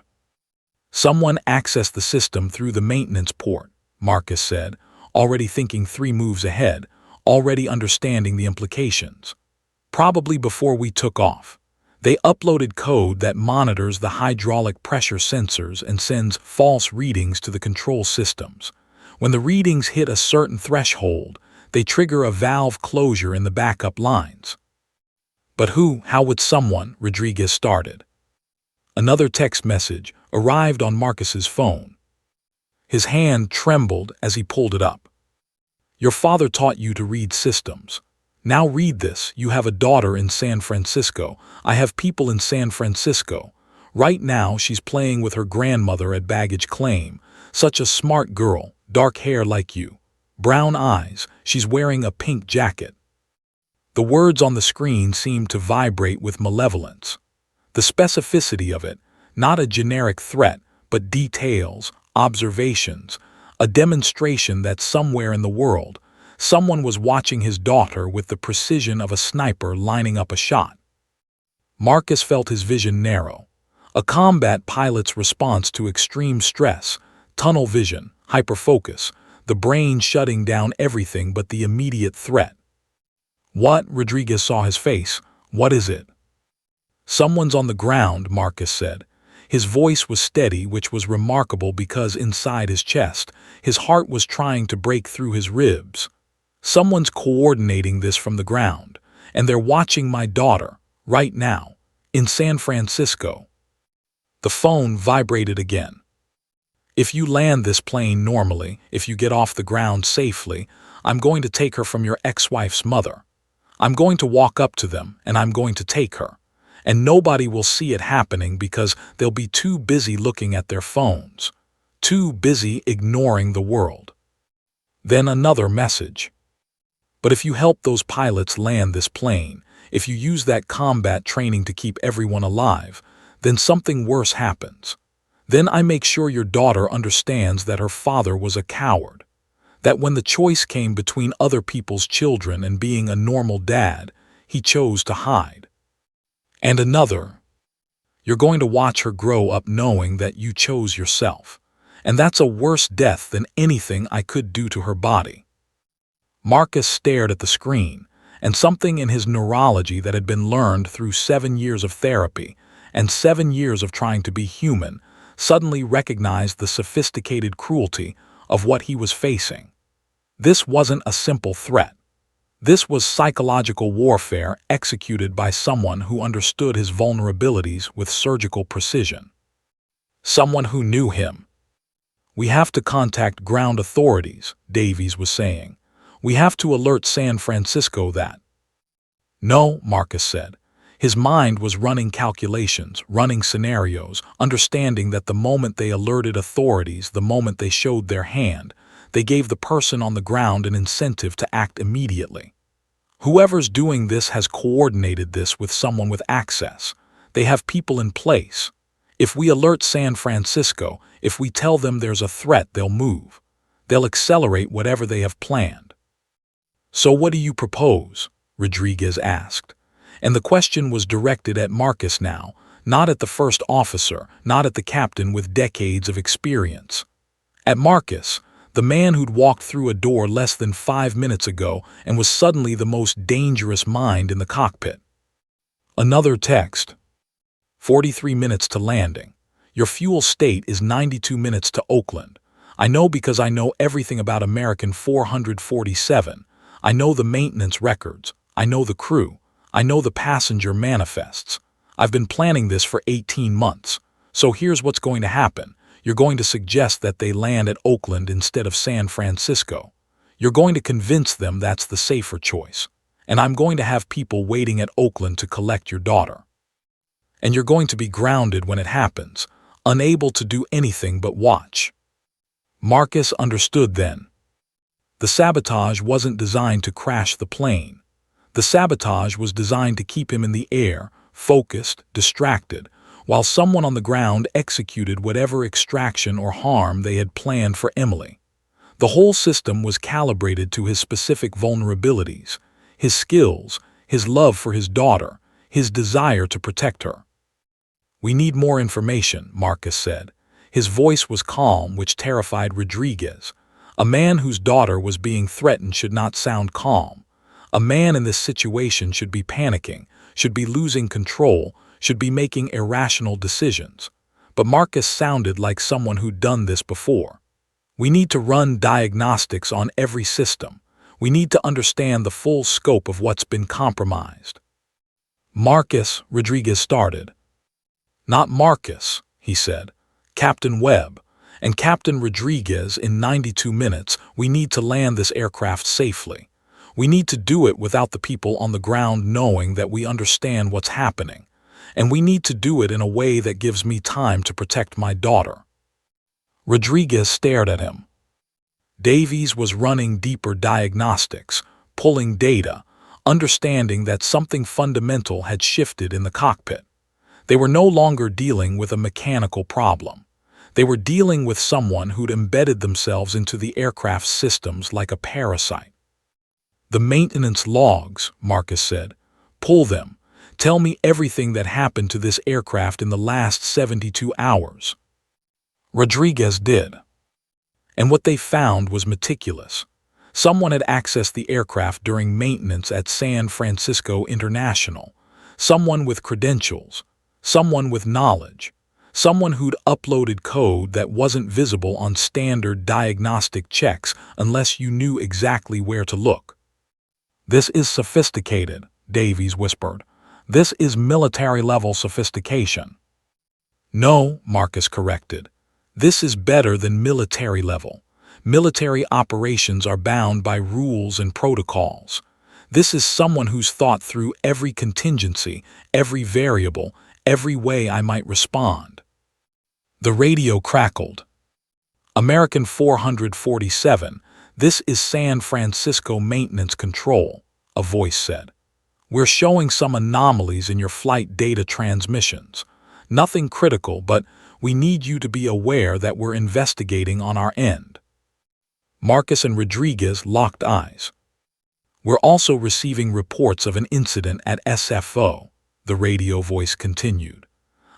[SPEAKER 1] "Someone accessed the system through the maintenance port," Marcus said, already thinking 3 moves ahead, already understanding the implications. "Probably before we took off. They uploaded code that monitors the hydraulic pressure sensors and sends false readings to the control systems. When the readings hit a certain threshold, they trigger a valve closure in the backup lines." "But how would someone," Rodriguez started. Another text message arrived on Marcus's phone. His hand trembled as he pulled it up. "Your father taught you to read systems. Now read this. You have a daughter in San Francisco. I have people in San Francisco. Right now she's playing with her grandmother at baggage claim. Such a smart girl, dark hair like you. Brown eyes, she's wearing a pink jacket." The words on the screen seemed to vibrate with malevolence. The specificity of it, not a generic threat, but details, observations, a demonstration that somewhere in the world, Someone was watching his daughter with the precision of a sniper lining up a shot. Marcus felt his vision narrow. A combat pilot's response to extreme stress, tunnel vision, hyperfocus, the brain shutting down everything but the immediate threat. "What?" Rodriguez saw his face. "What is it?" "Someone's on the ground," Marcus said. His voice was steady, which was remarkable because inside his chest, his heart was trying to break through his ribs. "Someone's coordinating this from the ground, and they're watching my daughter, right now, in San Francisco." The phone vibrated again. "If you land this plane normally, if you get off the ground safely, I'm going to take her from your ex-wife's mother. I'm going to walk up to them, and I'm going to take her. And nobody will see it happening because they'll be too busy looking at their phones, too busy ignoring the world." Then another message. "But if you help those pilots land this plane, if you use that combat training to keep everyone alive, then something worse happens. Then I make sure your daughter understands that her father was a coward, that when the choice came between other people's children and being a normal dad, he chose to hide." And another, "You're going to watch her grow up knowing that you chose yourself, and that's a worse death than anything I could do to her body." Marcus stared at the screen, and something in his neurology that had been learned through 7 years of therapy and 7 years of trying to be human suddenly recognized the sophisticated cruelty of what he was facing. This wasn't a simple threat. This was psychological warfare executed by someone who understood his vulnerabilities with surgical precision. Someone who knew him. "We have to contact ground authorities," Davies was saying. "We have to alert San Francisco that." "No," Marcus said. His mind was running calculations, running scenarios, understanding that the moment they alerted authorities, the moment they showed their hand, they gave the person on the ground an incentive to act immediately. Whoever's doing this has coordinated this with someone with access. They have people in place. If we alert San Francisco, if we tell them there's a threat, they'll move. They'll accelerate whatever they have planned. "So what do you propose?" Rodriguez asked. And the question was directed at Marcus now, not at the first officer, not at the captain with decades of experience. At Marcus, the man who'd walked through a door less than 5 minutes ago and was suddenly the most dangerous mind in the cockpit. Another text. 43 minutes to landing. Your fuel state is 92 minutes to Oakland. I know because I know everything about American 447. I know the maintenance records. I know the crew. I know the passenger manifests. I've been planning this for 18 months. So here's what's going to happen. You're going to suggest that they land at Oakland instead of San Francisco. You're going to convince them that's the safer choice. And I'm going to have people waiting at Oakland to collect your daughter. And you're going to be grounded when it happens, unable to do anything but watch." Marcus understood then. The sabotage wasn't designed to crash the plane. The sabotage was designed to keep him in the air, focused, distracted, while someone on the ground executed whatever extraction or harm they had planned for Emily. The whole system was calibrated to his specific vulnerabilities, his skills, his love for his daughter, his desire to protect her. "We need more information," Marcus said. His voice was calm, which terrified Rodriguez. A man whose daughter was being threatened should not sound calm. A man in this situation should be panicking, should be losing control, should be making irrational decisions. But Marcus sounded like someone who'd done this before. "We need to run diagnostics on every system. We need to understand the full scope of what's been compromised." "Marcus," Rodriguez started. "Not Marcus," he said. "Captain Webb. And Captain Rodriguez, in 92 minutes, we need to land this aircraft safely. We need to do it without the people on the ground knowing that we understand what's happening. And we need to do it in a way that gives me time to protect my daughter." Rodriguez stared at him. Davies was running deeper diagnostics, pulling data, understanding that something fundamental had shifted in the cockpit. They were no longer dealing with a mechanical problem. They were dealing with someone who'd embedded themselves into the aircraft's systems like a parasite. "The maintenance logs," Marcus said. "Pull them. Tell me everything that happened to this aircraft in the last 72 hours. Rodriguez did. And what they found was meticulous. Someone had accessed the aircraft during maintenance at San Francisco International. Someone with credentials. Someone with knowledge. Someone who'd uploaded code that wasn't visible on standard diagnostic checks unless you knew exactly where to look. "This is sophisticated," Davies whispered. "This is military-level sophistication." "No," Marcus corrected. "This is better than military level. Military operations are bound by rules and protocols. This is someone who's thought through every contingency, every variable, every way I might respond." The radio crackled. "American 447, this is San Francisco Maintenance Control," a voice said. "We're showing some anomalies in your flight data transmissions. Nothing critical, but we need you to be aware that we're investigating on our end." Marcus and Rodriguez locked eyes. "We're also receiving reports of an incident at SFO," the radio voice continued.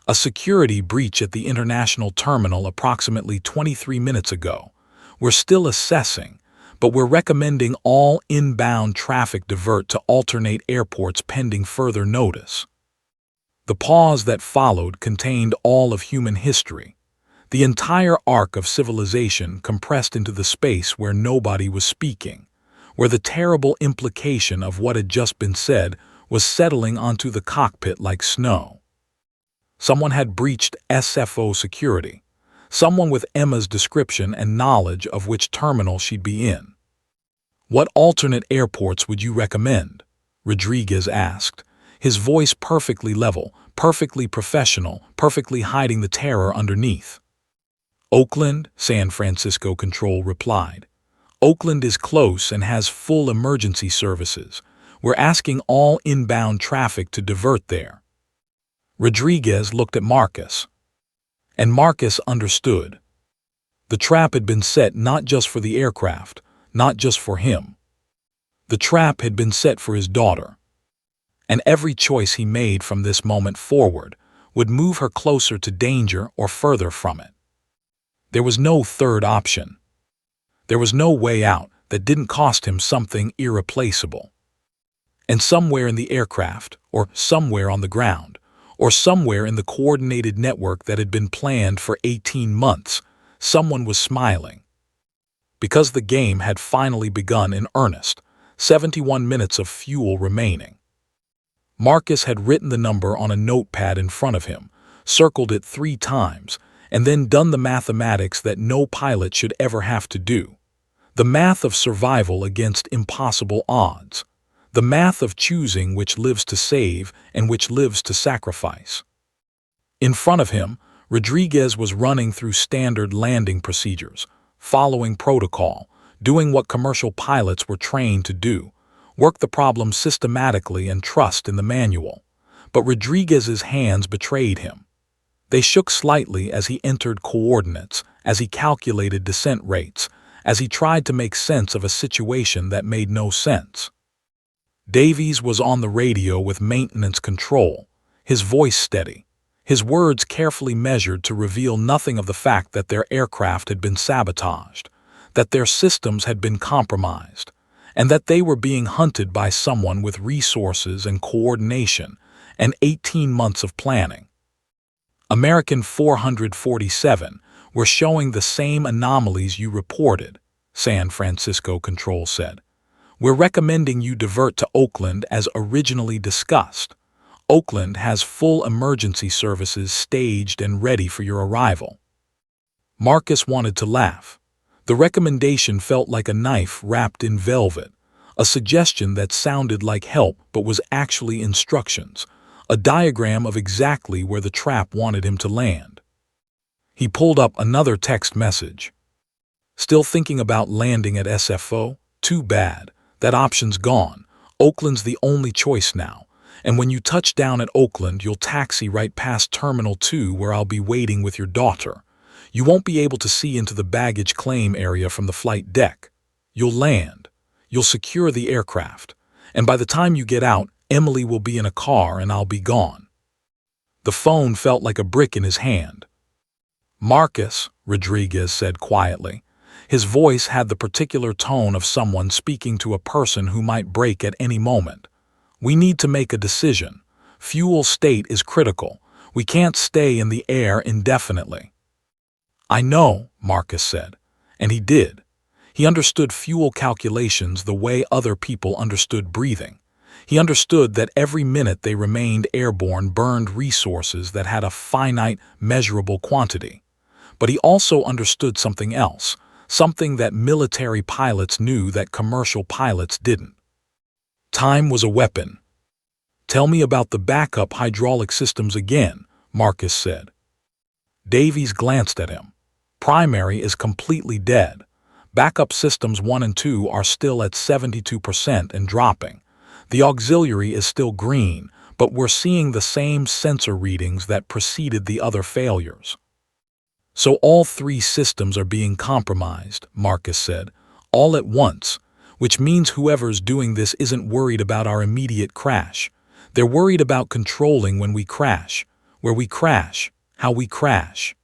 [SPEAKER 1] "A security breach at the international terminal approximately 23 minutes ago. We're still assessing, but we're recommending all inbound traffic divert to alternate airports pending further notice." The pause that followed contained all of human history, the entire arc of civilization compressed into the space where nobody was speaking, where the terrible implication of what had just been said was settling onto the cockpit like snow. Someone had breached SFO security, someone with Emma's description and knowledge of which terminal she'd be in. "What alternate airports would you recommend?" Rodriguez asked, his voice perfectly level, perfectly professional, perfectly hiding the terror underneath. "Oakland," San Francisco Control replied. "Oakland is close and has full emergency services. We're asking all inbound traffic to divert there." Rodriguez looked at Marcus. And Marcus understood. The trap had been set not just for the aircraft, not just for him. The trap had been set for his daughter. And every choice he made from this moment forward would move her closer to danger or further from it. There was no third option. There was no way out that didn't cost him something irreplaceable. And somewhere in the aircraft, or somewhere on the ground, or somewhere in the coordinated network that had been planned for 18 months, someone was smiling. Because the game had finally begun in earnest, 71 minutes of fuel remaining. Marcus had written the number on a notepad in front of him, circled it 3 times, and then done the mathematics that no pilot should ever have to do. The math of survival against impossible odds. The math of choosing which lives to save and which lives to sacrifice. In front of him, Rodriguez was running through standard landing procedures, following protocol, doing what commercial pilots were trained to do, work the problem systematically and trust in the manual. But Rodriguez's hands betrayed him. They shook slightly as he entered coordinates, as he calculated descent rates, as he tried to make sense of a situation that made no sense. Davies was on the radio with maintenance control, his voice steady, his words carefully measured to reveal nothing of the fact that their aircraft had been sabotaged, that their systems had been compromised, and that they were being hunted by someone with resources and coordination and 18 months of planning. American 447 were showing the same anomalies you reported, San Francisco Control said. We're recommending you divert to Oakland as originally discussed. Oakland has full emergency services staged and ready for your arrival. Marcus wanted to laugh. The recommendation felt like a knife wrapped in velvet, a suggestion that sounded like help but was actually instructions, a diagram of exactly where the trap wanted him to land. He pulled up another text message. "Still thinking about landing at SFO? Too bad. That option's gone. Oakland's the only choice now. And when you touch down at Oakland, you'll taxi right past Terminal 2 where I'll be waiting with your daughter. You won't be able to see into the baggage claim area from the flight deck. You'll land. You'll secure the aircraft. And by the time you get out, Emily will be in a car and I'll be gone." The phone felt like a brick in his hand. "Marcus," Rodriguez said quietly. His voice had the particular tone of someone speaking to a person who might break at any moment. "We need to make a decision. Fuel state is critical. We can't stay in the air indefinitely." "I know," Marcus said. And he did. He understood fuel calculations the way other people understood breathing. He understood that every minute they remained airborne burned resources that had a finite, measurable quantity. But he also understood something else, something that military pilots knew that commercial pilots didn't. Time was a weapon. "Tell me about the backup hydraulic systems again," Marcus said. Davies glanced at him. "Primary is completely dead. Backup systems 1 and 2 are still at 72% and dropping. The auxiliary is still green, but we're seeing the same sensor readings that preceded the other failures." "So all 3 systems are being compromised," Marcus said, "all at once, which means whoever's doing this isn't worried about our immediate crash. They're worried about controlling when we crash, where we crash, how we crash."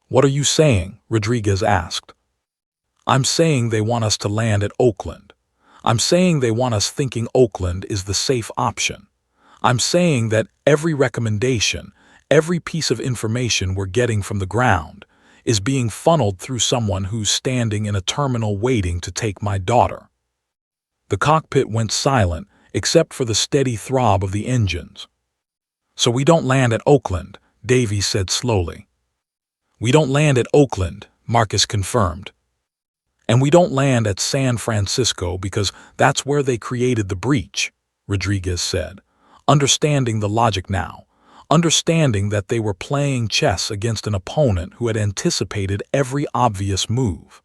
[SPEAKER 1] "What are you saying?" Rodriguez asked. "I'm saying they want us to land at Oakland. I'm saying they want us thinking Oakland is the safe option. I'm saying that every recommendation, every piece of information we're getting from the ground, is being funneled through someone who's standing in a terminal waiting to take my daughter." The cockpit went silent, except for the steady throb of the engines. "So we don't land at Oakland," Davies said slowly. "We don't land at Oakland," Marcus confirmed. "And we don't land at San Francisco because that's where they created the breach," Rodriguez said, understanding the logic now, understanding that they were playing chess against an opponent who had anticipated every obvious move.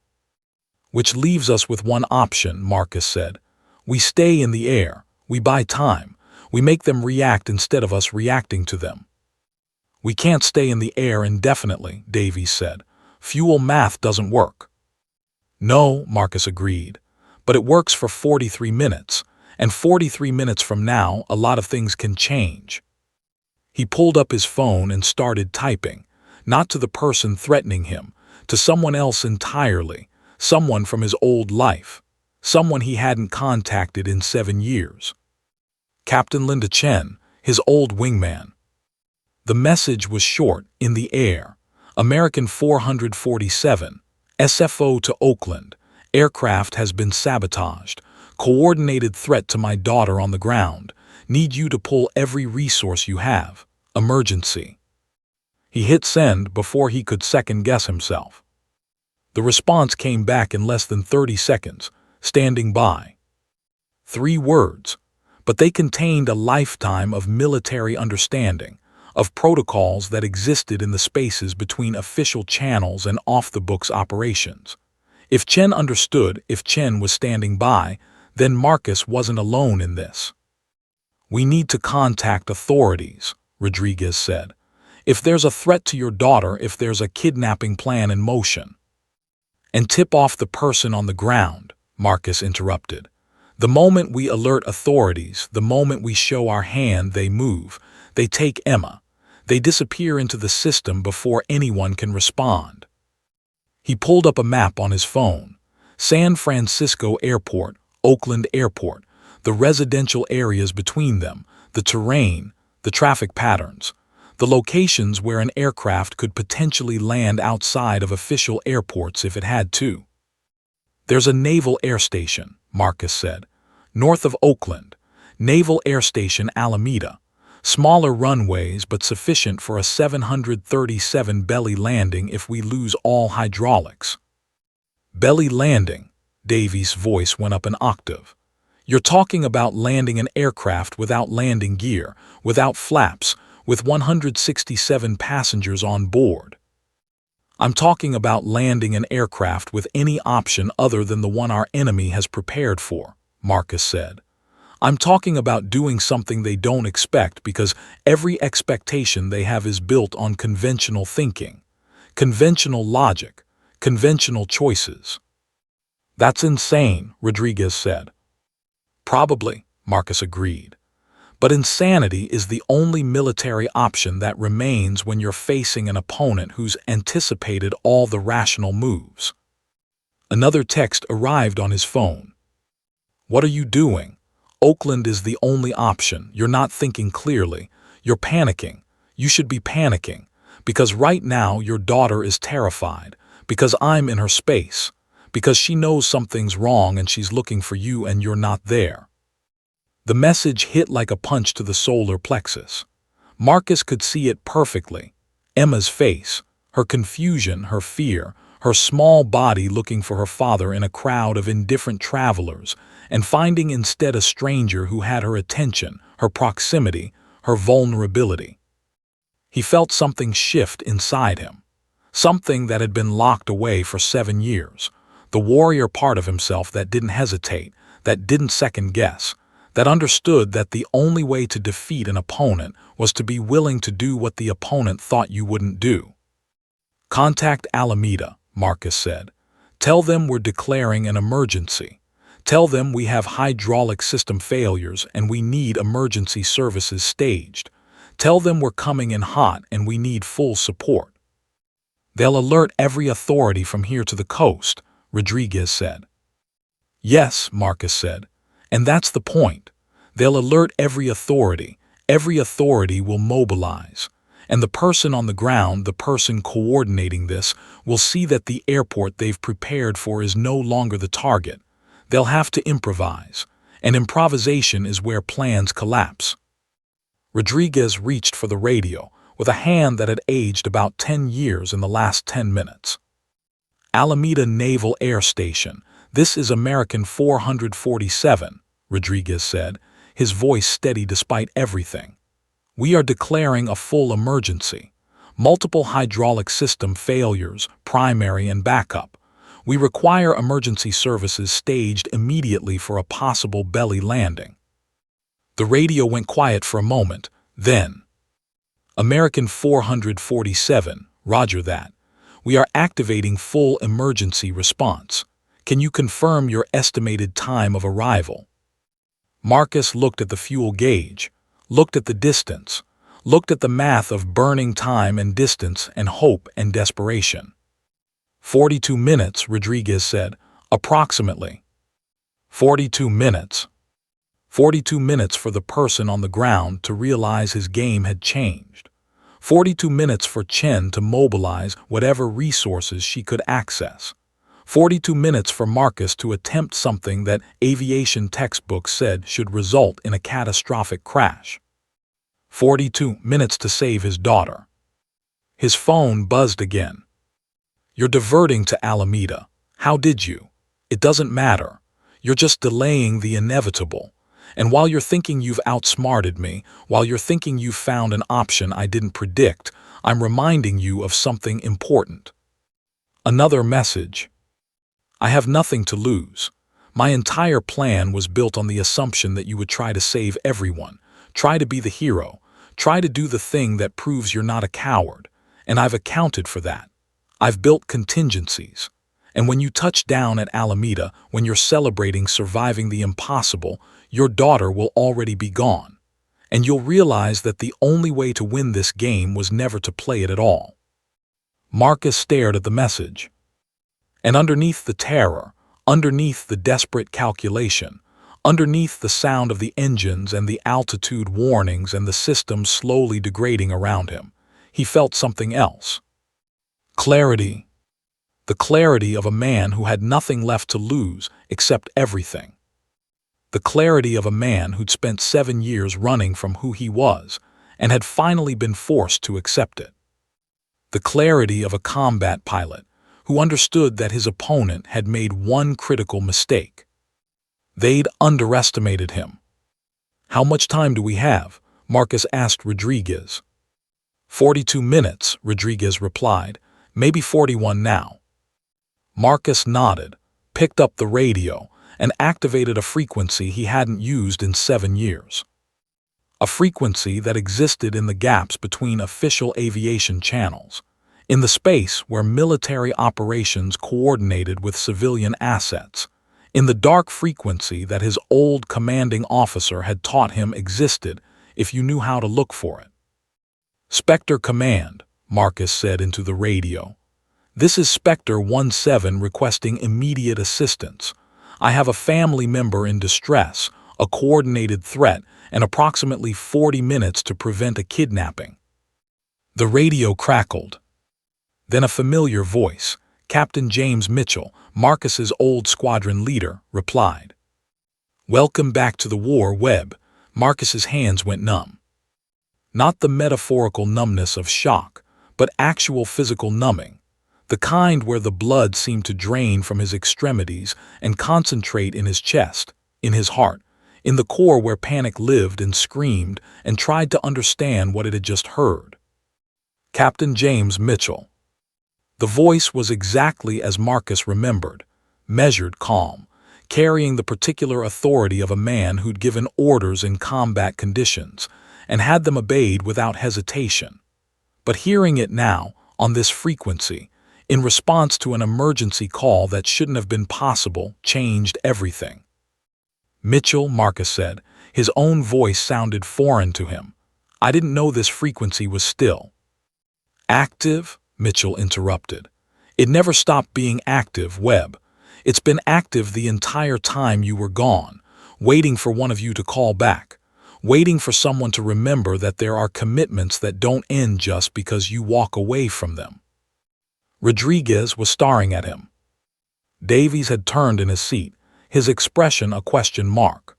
[SPEAKER 1] "Which leaves us with one option," Marcus said. "We stay in the air, we buy time, we make them react instead of us reacting to them." "We can't stay in the air indefinitely," Davies said. "Fuel math doesn't work." "No," Marcus agreed, "but it works for 43 minutes, and 43 minutes from now a lot of things can change." He pulled up his phone and started typing, not to the person threatening him, to someone else entirely, someone from his old life, someone he hadn't contacted in 7 years. Captain Linda Chen, his old wingman. The message was short, in the air. "American 447. SFO to Oakland. Aircraft has been sabotaged. Coordinated threat to my daughter on the ground. Need you to pull every resource you have. Emergency." He hit send before he could second-guess himself. The response came back in less than 30 seconds, "Standing by." 3 words, but they contained a lifetime of military understanding, of protocols that existed in the spaces between official channels and off-the-books operations. If Chen understood, if Chen was standing by, then Marcus wasn't alone in this. "We need to contact authorities," Rodriguez said. "If there's a threat to your daughter, if there's a kidnapping plan in motion." "And tip off the person on the ground," Marcus interrupted. "The moment we alert authorities, the moment we show our hand, they move. They take Emma. They disappear into the system before anyone can respond." He pulled up a map on his phone. San Francisco Airport, Oakland Airport, the residential areas between them, the terrain, the traffic patterns, the locations where an aircraft could potentially land outside of official airports if it had to. "There's a naval air station," Marcus said, "north of Oakland. Naval Air Station Alameda. Smaller runways but sufficient for a 737 belly landing if we lose all hydraulics." "Belly landing," Davies' voice went up an octave. "You're talking about landing an aircraft without landing gear, without flaps, with 167 passengers on board." "I'm talking about landing an aircraft with any option other than the one our enemy has prepared for," Marcus said. "I'm talking about doing something they don't expect because every expectation they have is built on conventional thinking, conventional logic, conventional choices." That's insane, Rodriguez said. Probably, Marcus agreed. But insanity is the only military option that remains when you're facing an opponent who's anticipated all the rational moves. Another text arrived on his phone. What are you doing? Oakland is the only option. You're not thinking clearly. You're panicking. You should be panicking. Because right now your daughter is terrified. Because I'm in her space. Because she knows something's wrong and she's looking for you and you're not there. The message hit like a punch to the solar plexus. Marcus could see it perfectly. Emma's face, her confusion, her fear, her small body looking for her father in a crowd of indifferent travelers, and finding instead a stranger who had her attention, her proximity, her vulnerability. He felt something shift inside him. Something that had been locked away for 7 years. The warrior part of himself that didn't hesitate, that didn't second guess, that understood that the only way to defeat an opponent was to be willing to do what the opponent thought you wouldn't do. Contact Alameda, Marcus said. Tell them we're declaring an emergency. Tell them we have hydraulic system failures and we need emergency services staged. Tell them we're coming in hot and we need full support. They'll alert every authority from here to the coast, Rodriguez said. Yes, Marcus said. And that's the point. They'll alert every authority. Every authority will mobilize. And the person on the ground, the person coordinating this, will see that the airport they've prepared for is no longer the target. They'll have to improvise. And improvisation is where plans collapse. Rodriguez reached for the radio with a hand that had aged about 10 years in the last 10 minutes. Alameda Naval Air Station. This is American 447, Rodriguez said, his voice steady despite everything. We are declaring a full emergency. Multiple hydraulic system failures, primary and backup. We require emergency services staged immediately for a possible belly landing. The radio went quiet for a moment, then. American 447, roger that. We are activating full emergency response. Can you confirm your estimated time of arrival? Marcus looked at the fuel gauge, looked at the distance, looked at the math of burning time and distance and hope and desperation. 42 minutes, Rodriguez said, approximately. 42 minutes. 42 minutes for the person on the ground to realize his game had changed. 42 minutes for Chen to mobilize whatever resources she could access. 42 minutes for Marcus to attempt something that aviation textbooks said should result in a catastrophic crash. 42 minutes to save his daughter. His phone buzzed again. You're diverting to Alameda. How did you? It doesn't matter. You're just delaying the inevitable. And while you're thinking you've outsmarted me, while you're thinking you've found an option I didn't predict, I'm reminding you of something important. Another message. I have nothing to lose. My entire plan was built on the assumption that you would try to save everyone, try to be the hero, try to do the thing that proves you're not a coward, and I've accounted for that. I've built contingencies. And when you touch down at Alameda, when you're celebrating surviving the impossible, your daughter will already be gone. And you'll realize that the only way to win this game was never to play it at all. Marcus stared at the message. And underneath the terror, underneath the desperate calculation, underneath the sound of the engines and the altitude warnings and the system slowly degrading around him, he felt something else. Clarity. The clarity of a man who had nothing left to lose except everything. The clarity of a man who'd spent 7 years running from who he was and had finally been forced to accept it. The clarity of a combat pilot who understood that his opponent had made one critical mistake. They'd underestimated him. How much time do we have? Marcus asked Rodriguez. 42 minutes, Rodriguez replied. Maybe 41 now. Marcus nodded, picked up the radio, and activated a frequency he hadn't used in 7 years. A frequency that existed in the gaps between official aviation channels. in the space where military operations coordinated with civilian assets, in the dark frequency that his old commanding officer had taught him existed if you knew how to look for it. "Spectre Command," Marcus said into the radio. "This is Spectre 17 requesting immediate assistance. I have a family member in distress, a coordinated threat, and approximately 40 minutes to prevent a kidnapping." The radio crackled. Then a familiar voice, Captain James Mitchell, Marcus's old squadron leader, replied. "Welcome back to the war, Webb." Marcus's hands went numb. Not the metaphorical numbness of shock, but actual physical numbing, the kind where the blood seemed to drain from his extremities and concentrate in his chest, in his heart, in the core where panic lived and screamed and tried to understand what it had just heard. Captain James Mitchell. The voice was exactly as Marcus remembered, measured calm, carrying the particular authority of a man who'd given orders in combat conditions and had them obeyed without hesitation. But hearing it now, on this frequency, in response to an emergency call that shouldn't have been possible, changed everything. "Mitchell," Marcus said, his own voice sounded foreign to him. "I didn't know this frequency was still." "Active?" Mitchell interrupted. "It never stopped being active, Webb. It's been active the entire time you were gone, waiting for one of you to call back, waiting for someone to remember that there are commitments that don't end just because you walk away from them." Rodriguez was staring at him. Davies had turned in his seat, his expression a question mark.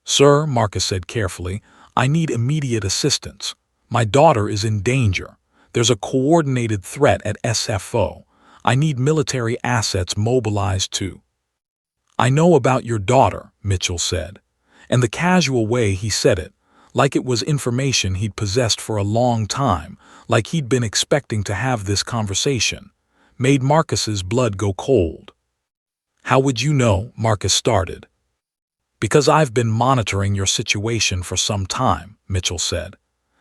[SPEAKER 1] "Sir," Marcus said carefully, "I need immediate assistance. My daughter is in danger. There's a coordinated threat at SFO. I need military assets mobilized too." "I know about your daughter," Mitchell said, and the casual way he said it, like it was information he'd possessed for a long time, like he'd been expecting to have this conversation, made Marcus's blood go cold. "How would you know?" Marcus started. "Because I've been monitoring your situation for some time," Mitchell said.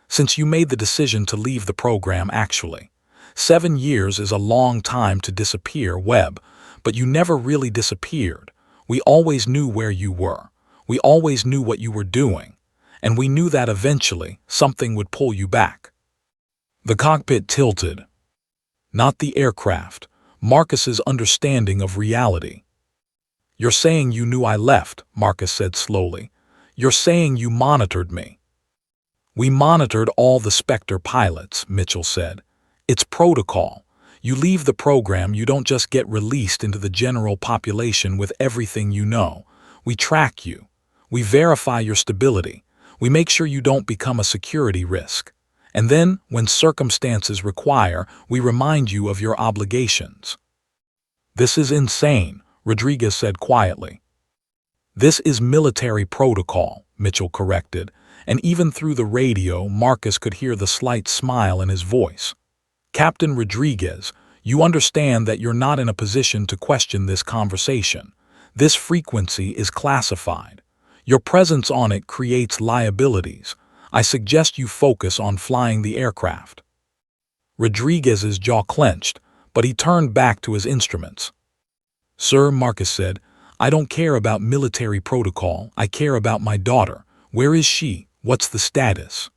[SPEAKER 1] "Since you made the decision to leave the program, actually. 7 years is a long time to disappear, Webb, but you never really disappeared. We always knew where you were. We always knew what you were doing. And we knew that eventually something would pull you back." The cockpit tilted. Not the aircraft, Marcus's understanding of reality. "You're saying you knew I left," Marcus said slowly. "You're saying you monitored me." "We monitored all the Spectre pilots," Mitchell said. "It's protocol. You leave the program, you don't just get released into the general population with everything you know. We track you. We verify your stability. We make sure you don't become a security risk. And then, when circumstances require, we remind you of your obligations." "This is insane," Rodriguez said quietly. "This is military protocol," Mitchell corrected, and even through the radio, Marcus could hear the slight smile in his voice. "Captain Rodriguez, you understand that you're not in a position to question this conversation. This frequency is classified. Your presence on it creates liabilities. I suggest you focus on flying the aircraft." Rodriguez's jaw clenched, but he turned back to his instruments. "Sir," Marcus said, "I don't care about military protocol. I care about my daughter. Where is she? What's the status?"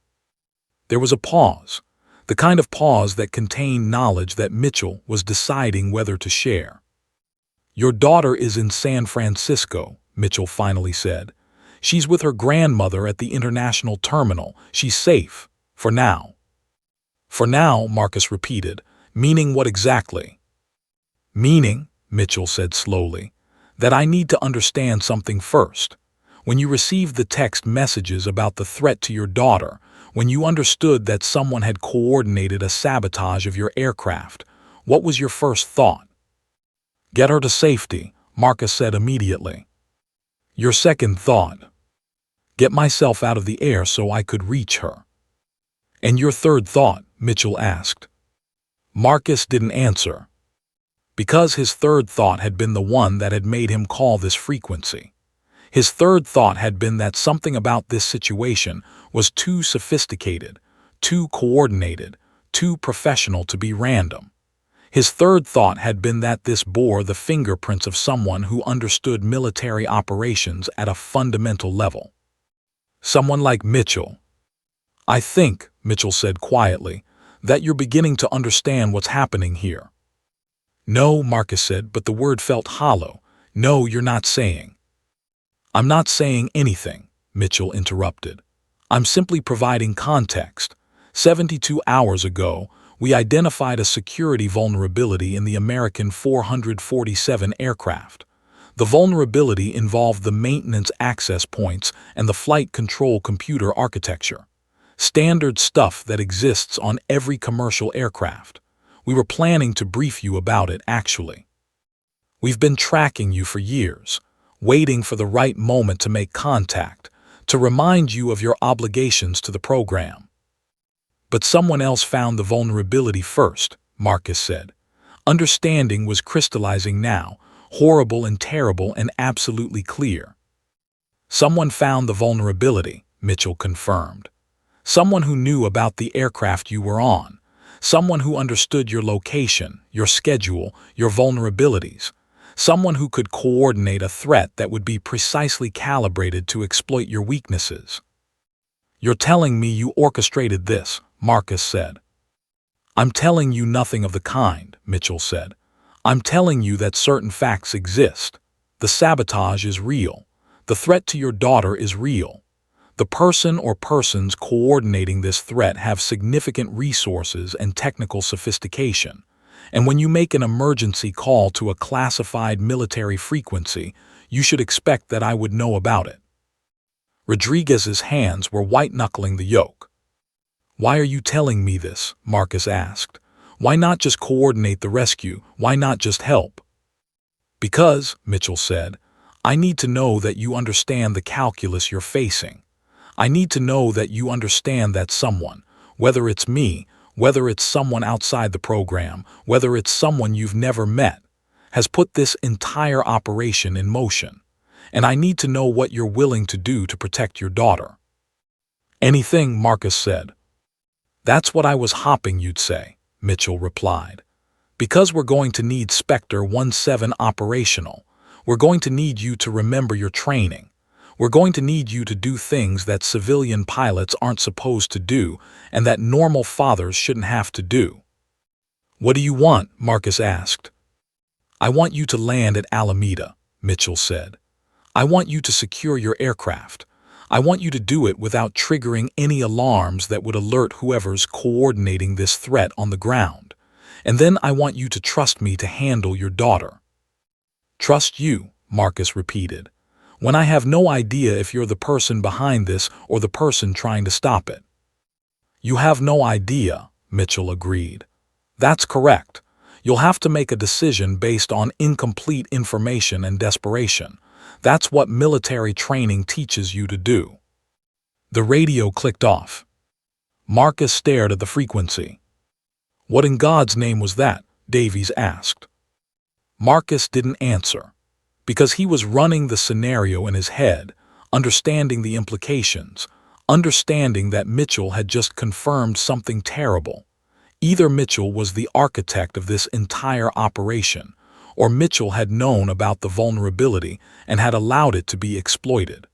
[SPEAKER 1] There was a pause, the kind of pause that contained knowledge that Mitchell was deciding whether to share. "Your daughter is in San Francisco," Mitchell finally said. "She's with her grandmother at the international terminal. She's safe. For now." "For now," Marcus repeated, "meaning what exactly?" "Meaning," Mitchell said slowly, "that I need to understand something first. When you received the text messages about the threat to your daughter, when you understood that someone had coordinated a sabotage of your aircraft, what was your first thought?" "Get her to safety," Marcus said immediately. "Your second thought?" "Get myself out of the air so I could reach her." "And your third thought?" Mitchell asked. Marcus didn't answer. Because his third thought had been the one that had made him call this frequency. His third thought had been that something about this situation was too sophisticated, too coordinated, too professional to be random. His third thought had been that this bore the fingerprints of someone who understood military operations at a fundamental level. Someone like Mitchell. "I think," Mitchell said quietly, "that you're beginning to understand what's happening here." "No," Marcus said, but the word felt hollow. "No, you're not saying." "I'm not saying anything," Mitchell interrupted. "I'm simply providing context. 72 hours ago, we identified a security vulnerability in the American 447 aircraft. The vulnerability involved the maintenance access points and the flight control computer architecture. Standard stuff that exists on every commercial aircraft. We were planning to brief you about it, actually. We've been tracking you for years, waiting for the right moment to make contact, to remind you of your obligations to the program. But someone else found the vulnerability first," Marcus said. Understanding was crystallizing now, horrible and terrible and absolutely clear. "Someone found the vulnerability," Mitchell confirmed. "Someone who knew about the aircraft you were on. Someone who understood your location, your schedule, your vulnerabilities. Someone who could coordinate a threat that would be precisely calibrated to exploit your weaknesses." "You're telling me you orchestrated this," Marcus said. "I'm telling you nothing of the kind," Mitchell said. "I'm telling you that certain facts exist. The sabotage is real. The threat to your daughter is real. The person or persons coordinating this threat have significant resources and technical sophistication. And when you make an emergency call to a classified military frequency, you should expect that I would know about it." Rodriguez's hands were white-knuckling the yoke. "Why are you telling me this?" Marcus asked. "Why not just coordinate the rescue? Why not just help?" "Because," Mitchell said, "I need to know that you understand the calculus you're facing. I need to know that you understand that someone, whether it's me, whether it's someone outside the program, whether it's someone you've never met, has put this entire operation in motion. And I need to know what you're willing to do to protect your daughter." "Anything," Marcus said. "That's what I was hoping you'd say," Mitchell replied. "Because we're going to need Spectre 17 operational. We're going to need you to remember your training. We're going to need you to do things that civilian pilots aren't supposed to do and that normal fathers shouldn't have to do." "What do you want?" Marcus asked. "I want you to land at Alameda," Mitchell said. "I want you to secure your aircraft. I want you to do it without triggering any alarms that would alert whoever's coordinating this threat on the ground. And then I want you to trust me to handle your daughter." "Trust you," Marcus repeated, "when I have no idea if you're the person behind this or the person trying to stop it." "You have no idea," Mitchell agreed. "That's correct. You'll have to make a decision based on incomplete information and desperation. That's what military training teaches you to do." The radio clicked off. Marcus stared at the frequency. "What in God's name was that?" Davies asked. Marcus didn't answer, because he was running the scenario in his head, understanding the implications, understanding that Mitchell had just confirmed something terrible. Either Mitchell was the architect of this entire operation, or Mitchell had known about the vulnerability and had allowed it to be exploited.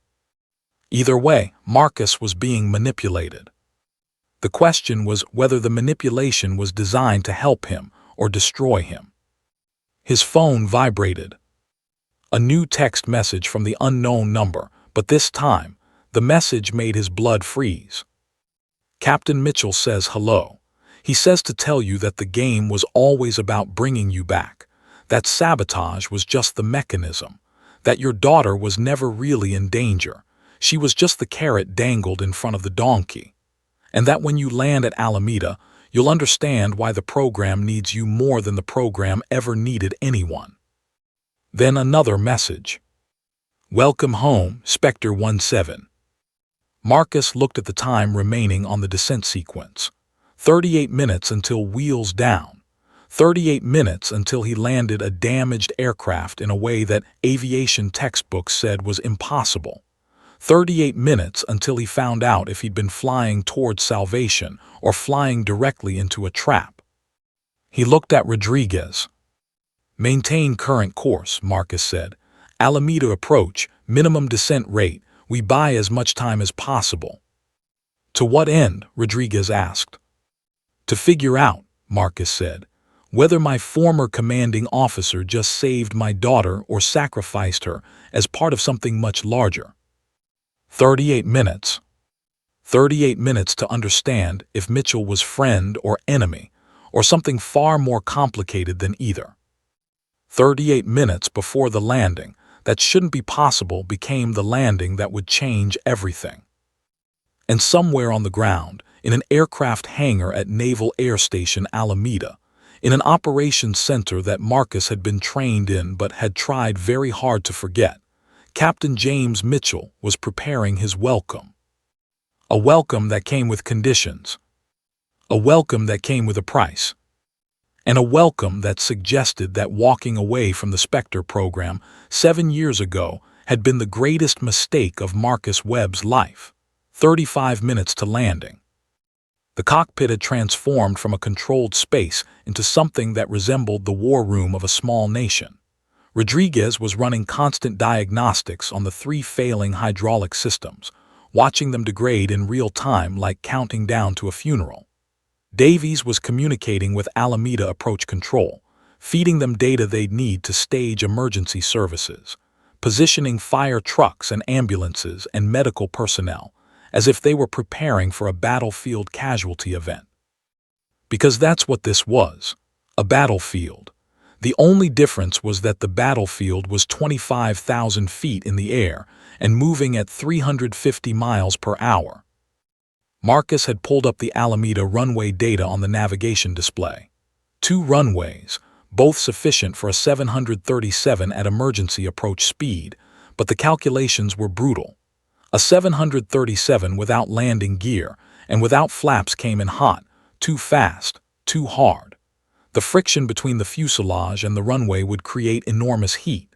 [SPEAKER 1] Either way, Marcus was being manipulated. The question was whether the manipulation was designed to help him or destroy him. His phone vibrated. A new text message from the unknown number, but this time, the message made his blood freeze. "Captain Mitchell says hello. He says to tell you that the game was always about bringing you back, that sabotage was just the mechanism, that your daughter was never really in danger, she was just the carrot dangled in front of the donkey, and that when you land at Alameda, you'll understand why the program needs you more than the program ever needed anyone." Then another message. "Welcome home, Spectre 17. Marcus looked at the time remaining on the descent sequence. 38 minutes until wheels down. 38 minutes until he landed a damaged aircraft in a way that aviation textbooks said was impossible. 38 minutes until he found out if he'd been flying towards salvation or flying directly into a trap. He looked at Rodriguez. "Maintain current course," Marcus said. "Alameda approach, minimum descent rate. We buy as much time as possible." "To what end?" Rodriguez asked. "To figure out," Marcus said, "whether my former commanding officer just saved my daughter or sacrificed her as part of something much larger." 38 minutes. 38 minutes to understand if Mitchell was friend or enemy, or something far more complicated than either. 38 minutes before the landing that shouldn't be possible became the landing that would change everything. And somewhere on the ground, in an aircraft hangar at Naval Air Station Alameda, in an operations center that Marcus had been trained in but had tried very hard to forget, Captain James Mitchell was preparing his welcome. A welcome that came with conditions. A welcome that came with a price. And a welcome that suggested that walking away from the Spectre program 7 years ago had been the greatest mistake of Marcus Webb's life. 35 minutes to landing. The cockpit had transformed from a controlled space into something that resembled the war room of a small nation. Rodriguez was running constant diagnostics on the 3 failing hydraulic systems, watching them degrade in real time like counting down to a funeral. Davies was communicating with Alameda Approach Control, feeding them data they'd need to stage emergency services, positioning fire trucks and ambulances and medical personnel as if they were preparing for a battlefield casualty event. Because that's what this was, a battlefield. The only difference was that the battlefield was 25,000 feet in the air and moving at 350 miles per hour. Marcus had pulled up the Alameda runway data on the navigation display. 2 runways, both sufficient for a 737 at emergency approach speed, but the calculations were brutal. A 737 without landing gear and without flaps came in hot, too fast, too hard. The friction between the fuselage and the runway would create enormous heat.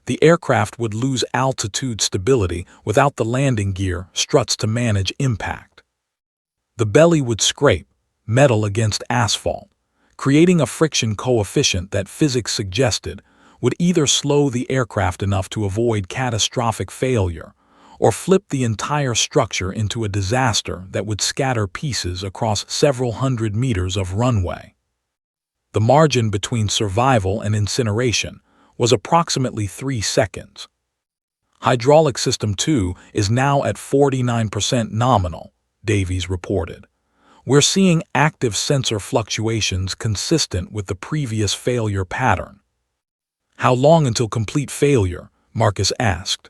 [SPEAKER 1] The aircraft would lose altitude stability without the landing gear struts to manage impact. The belly would scrape, metal against asphalt, creating a friction coefficient that physics suggested would either slow the aircraft enough to avoid catastrophic failure or flip the entire structure into a disaster that would scatter pieces across several hundred meters of runway. The margin between survival and incineration was approximately 3 seconds. Hydraulic System 2 is now at 49% nominal, Davies reported. We're seeing active sensor fluctuations consistent with the previous failure pattern. How long until complete failure? Marcus asked.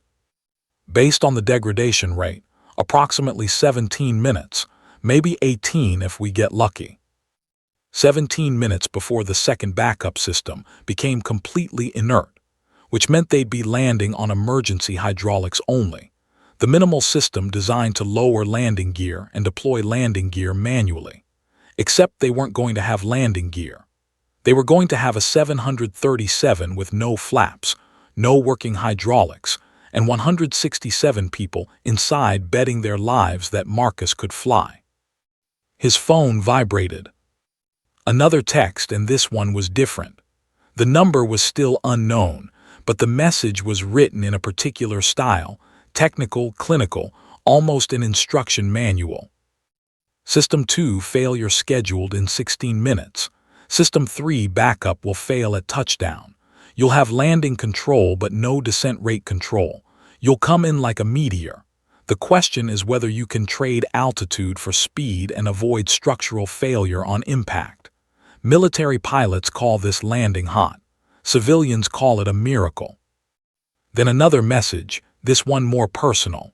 [SPEAKER 1] Based on the degradation rate, approximately 17 minutes, maybe 18 if we get lucky. 17 minutes before the second backup system became completely inert, which meant they'd be landing on emergency hydraulics only, the minimal system designed to lower landing gear and deploy landing gear manually. Except they weren't going to have landing gear. They were going to have a 737 with no flaps, no working hydraulics, and 167 people inside betting their lives that Marcus could fly. His phone vibrated. Another text, and this one was different. The number was still unknown, but the message was written in a particular style, technical, clinical, almost an instruction manual. System 2 failure scheduled in 16 minutes. System 3 backup will fail at touchdown. You'll have landing control but no descent rate control. You'll come in like a meteor. The question is whether you can trade altitude for speed and avoid structural failure on impact. Military pilots call this landing hot. Civilians call it a miracle. Then another message, this one more personal.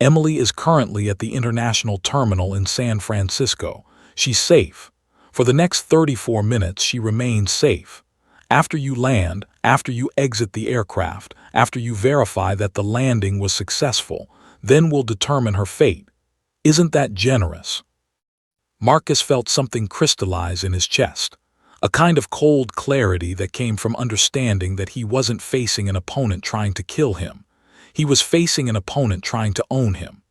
[SPEAKER 1] Emily is currently at the international terminal in San Francisco. She's safe. For the next 34 minutes she remains safe. After you land, after you exit the aircraft, after you verify that the landing was successful, then we'll determine her fate. Isn't that generous? Marcus felt something crystallize in his chest, a kind of cold clarity that came from understanding that he wasn't facing an opponent trying to kill him. He was facing an opponent trying to own him,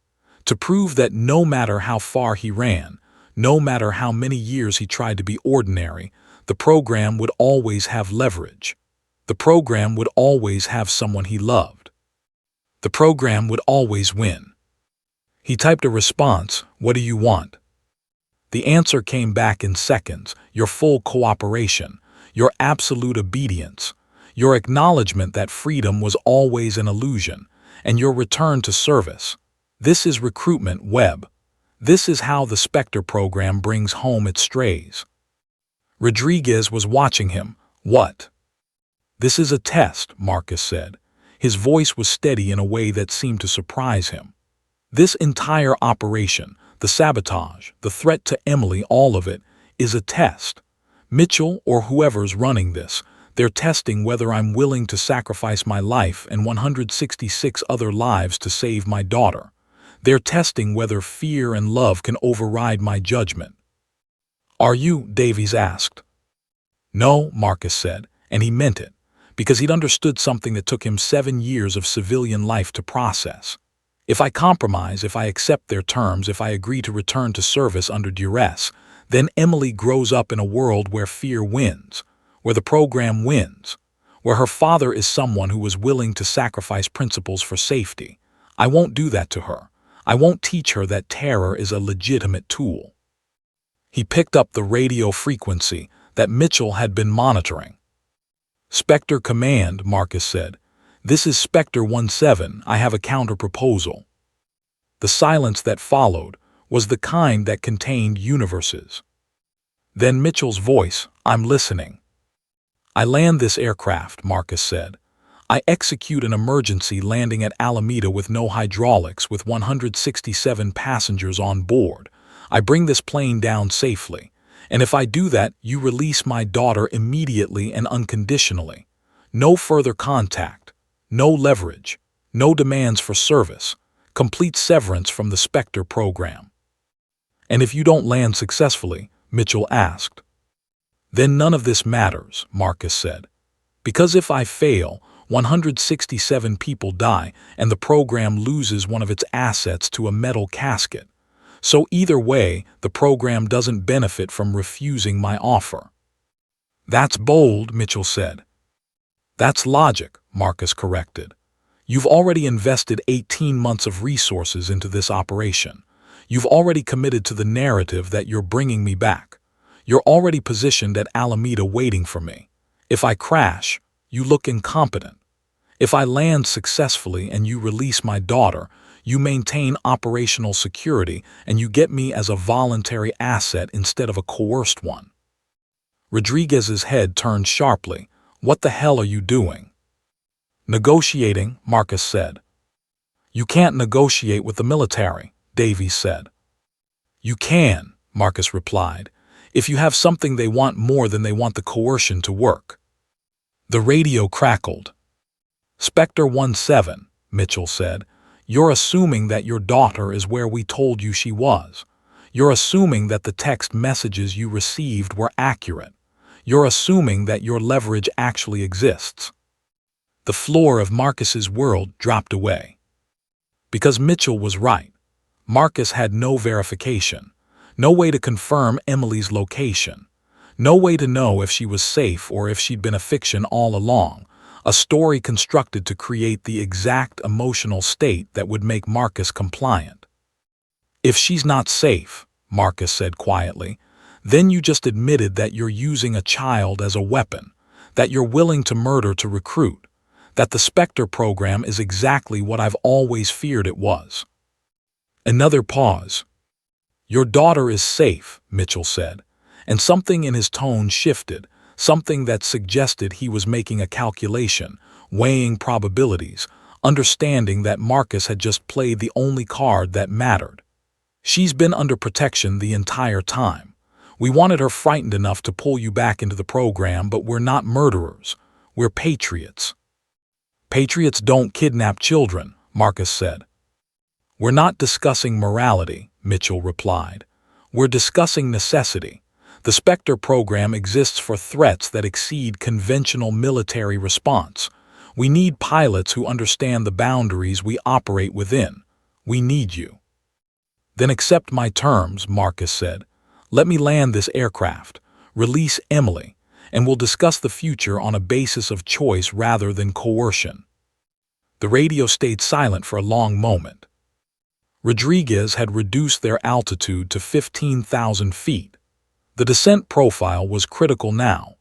[SPEAKER 1] to prove that no matter how far he ran, no matter how many years he tried to be ordinary, the program would always have leverage. The program would always have someone he loved. The program would always win. He typed a response, "What do you want?" The answer came back in seconds: your full cooperation, your absolute obedience, your acknowledgement that freedom was always an illusion, and your return to service. This is recruitment, Webb. This is how the Spectre program brings home its strays. Rodriguez was watching him. "What?" "This is a test," Marcus said. His voice was steady in a way that seemed to surprise him. "This entire operation, the sabotage, the threat to Emily, all of it, is a test. Mitchell, or whoever's running this, they're testing whether I'm willing to sacrifice my life and 166 other lives to save my daughter. They're testing whether fear and love can override my judgment." "Are you?" Davies asked. "No," Marcus said, and he meant it, because he'd understood something that took him 7 years of civilian life to process. If I compromise, if I accept their terms, if I agree to return to service under duress, then Emily grows up in a world where fear wins, where the program wins, where her father is someone who was willing to sacrifice principles for safety. I won't do that to her. I won't teach her that terror is a legitimate tool." He picked up the radio frequency that Mitchell had been monitoring. "Spectre Command," Marcus said. "This is Spectre 17, I have a counter-proposal." The silence that followed was the kind that contained universes. Then Mitchell's voice, "I'm listening." "I land this aircraft," Marcus said. "I execute an emergency landing at Alameda with no hydraulics, with 167 passengers on board. I bring this plane down safely. And if I do that, you release my daughter immediately and unconditionally. No further contact. No leverage, no demands for service, complete severance from the Spectre program." "And if you don't land successfully?" Mitchell asked. "Then none of this matters," Marcus said. "Because if I fail, 167 people die and the program loses one of its assets to a metal casket. So either way, the program doesn't benefit from refusing my offer." "That's bold," Mitchell said. "That's logic," Marcus corrected. "You've already invested 18 months of resources into this operation. You've already committed to the narrative that you're bringing me back. You're already positioned at Alameda waiting for me. If I crash, you look incompetent. If I land successfully and you release my daughter, you maintain operational security and you get me as a voluntary asset instead of a coerced one." Rodriguez's head turned sharply. "What the hell are you doing?" "Negotiating," Marcus said. "You can't negotiate with the military," Davies said. "You can," Marcus replied, "if you have something they want more than they want the coercion to work." The radio crackled. "Spectre 17, Mitchell said. "You're assuming that your daughter is where we told you she was. You're assuming that the text messages you received were accurate. You're assuming that your leverage actually exists." The floor of Marcus's world dropped away. Because Mitchell was right. Marcus had no verification, no way to confirm Emily's location, no way to know if she was safe or if she'd been a fiction all along, a story constructed to create the exact emotional state that would make Marcus compliant. "If she's not safe," Marcus said quietly, "then you just admitted that you're using a child as a weapon, that you're willing to murder to recruit, that the Spectre program is exactly what I've always feared it was." Another pause. "Your daughter is safe," Mitchell said, and something in his tone shifted, something that suggested he was making a calculation, weighing probabilities, understanding that Marcus had just played the only card that mattered. "She's been under protection the entire time. We wanted her frightened enough to pull you back into the program, but we're not murderers. We're patriots." "Patriots don't kidnap children," Marcus said. "We're not discussing morality," Mitchell replied. "We're discussing necessity. The Spectre program exists for threats that exceed conventional military response. We need pilots who understand the boundaries we operate within. We need you." "Then accept my terms," Marcus said. "Let me land this aircraft, release Emily, and we'll discuss the future on a basis of choice rather than coercion." The radio stayed silent for a long moment. Rodriguez had reduced their altitude to 15,000 feet. The descent profile was critical now.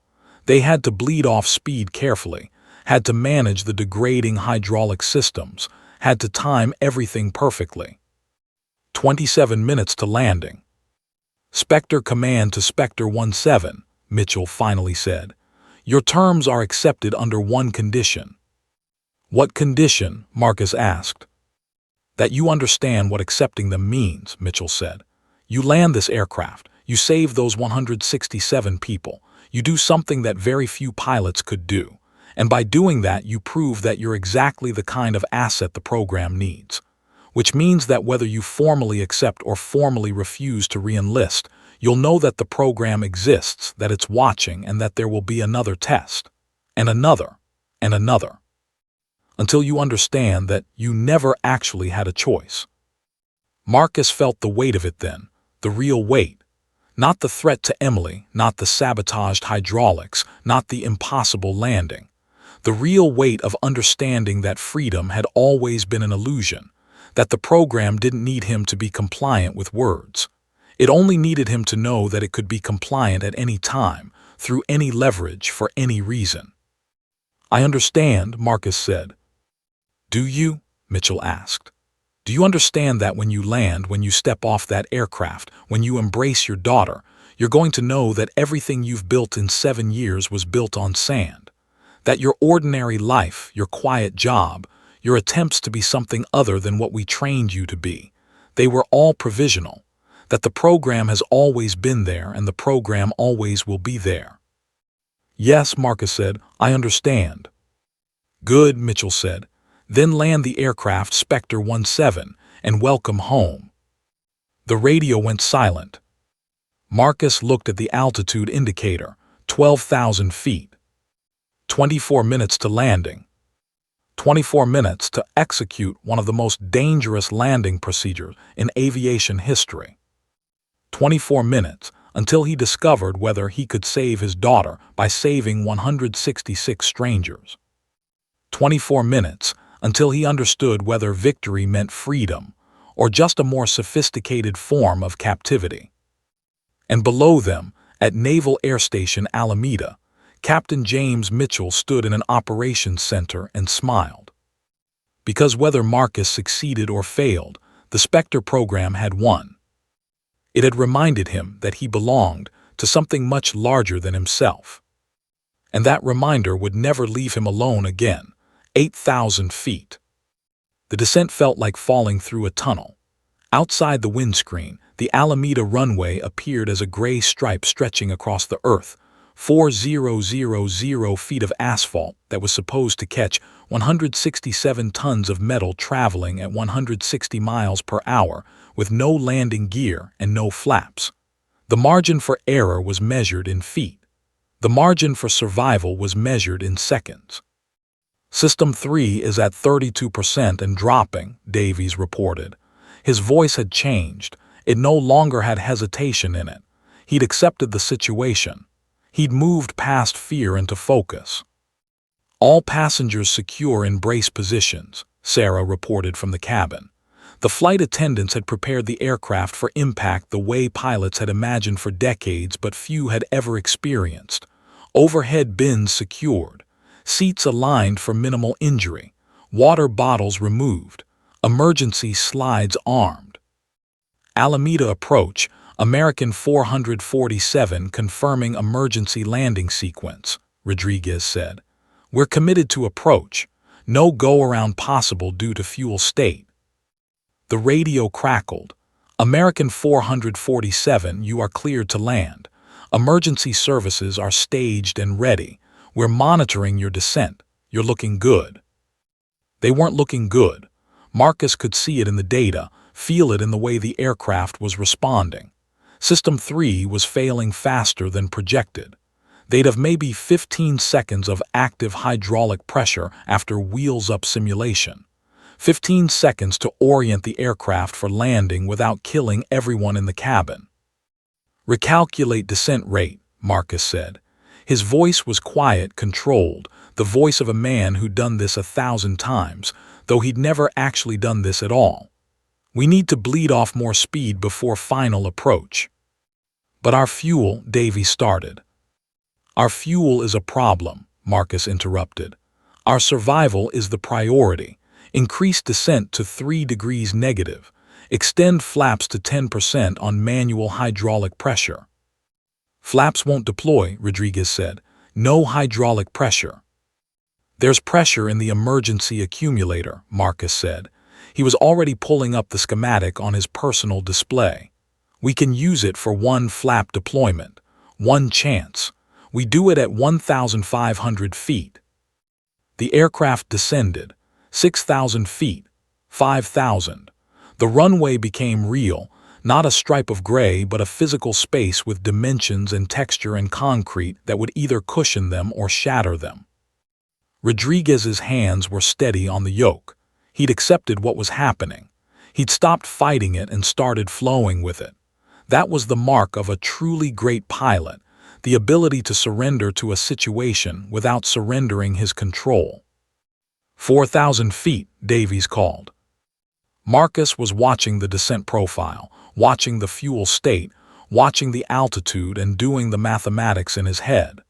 [SPEAKER 1] They had to bleed off speed carefully, had to manage the degrading hydraulic systems, had to time everything perfectly. 27 minutes to landing. "Spectre Command to Spectre 17, Mitchell finally said. "Your terms are accepted under one condition." "What condition?" Marcus asked. "That you understand what accepting them means," Mitchell said. "You land this aircraft, you save those 167 people, you do something that very few pilots could do, and by doing that you prove that you're exactly the kind of asset the program needs. Which means that whether you formally accept or formally refuse to re-enlist, you'll know that the program exists, that it's watching, and that there will be another test, and another, and another, until you understand that you never actually had a choice." Marcus felt the weight of it then, the real weight. Not the threat to Emily, not the sabotaged hydraulics, not the impossible landing. The real weight of understanding that freedom had always been an illusion, that the program didn't need him to be compliant with words. It only needed him to know that it could be compliant at any time, through any leverage, for any reason. "I understand," Marcus said. "Do you?" Mitchell asked. "Do you understand that when you land, when you step off that aircraft, when you embrace your daughter, you're going to know that everything you've built in 7 years was built on sand? That your ordinary life, your quiet job, your attempts to be something other than what we trained you to be, they were all provisional, that the program has always been there and the program always will be there?" "Yes," Marcus said, "I understand." "Good," Mitchell said. "Then land the aircraft Spectre 17 and welcome home." The radio went silent. Marcus looked at the altitude indicator, 12,000 feet. 24 minutes to landing. 24 minutes to execute one of the most dangerous landing procedures in aviation history. 24 minutes until he discovered whether he could save his daughter by saving 166 strangers. 24 minutes until he understood whether victory meant freedom or just a more sophisticated form of captivity. And below them, at Naval Air Station Alameda, Captain James Mitchell stood in an operations center and smiled. Because whether Marcus succeeded or failed, the Spectre program had won. It had reminded him that he belonged to something much larger than himself. And that reminder would never leave him alone again. 8,000 feet. The descent felt like falling through a tunnel. Outside the windscreen, the Alameda runway appeared as a gray stripe stretching across the earth, 4,000 feet of asphalt that was supposed to catch 167 tons of metal traveling at 160 miles per hour with no landing gear and no flaps. The margin for error was measured in feet. The margin for survival was measured in seconds. "System 3 is at 32% and dropping," Davies reported. His voice had changed. It no longer had hesitation in it. He'd accepted the situation. He'd moved past fear into focus. "All passengers secure in brace positions," Sarah reported from the cabin. The flight attendants had prepared the aircraft for impact the way pilots had imagined for decades but few had ever experienced. Overhead bins secured, seats aligned for minimal injury, water bottles removed, emergency slides armed. "Alameda approach, American 447 confirming emergency landing sequence," Rodriguez said. "We're committed to approach. No go-around possible due to fuel state." The radio crackled. "American 447, you are cleared to land. Emergency services are staged and ready. We're monitoring your descent. You're looking good." They weren't looking good. Marcus could see it in the data, feel it in the way the aircraft was responding. System 3 was failing faster than projected. They'd have maybe 15 seconds of active hydraulic pressure after wheels-up simulation. 15 seconds to orient the aircraft for landing without killing everyone in the cabin. "Recalculate descent rate," Marcus said. His voice was quiet, controlled, the voice of a man who'd done this 1,000 times, though he'd never actually done this at all. "We need to bleed off more speed before final approach." "But our fuel," Davy started. "Our fuel is a problem," Marcus interrupted. "Our survival is the priority. Increase descent to 3 degrees negative. Extend flaps to 10% on manual hydraulic pressure." "Flaps won't deploy," Rodriguez said. "No hydraulic pressure." "There's pressure in the emergency accumulator," Marcus said. He was already pulling up the schematic on his personal display. "We can use it for one flap deployment. One chance. We do it at 1,500 feet." The aircraft descended. 6,000 feet. 5,000. The runway became real, not a stripe of gray but a physical space with dimensions and texture and concrete that would either cushion them or shatter them. Rodriguez's hands were steady on the yoke. He'd accepted what was happening. He'd stopped fighting it and started flowing with it. That was the mark of a truly great pilot, the ability to surrender to a situation without surrendering his control. 4,000 feet, Davies called. Marcus was watching the descent profile, watching the fuel state, watching the altitude and doing the mathematics in his head.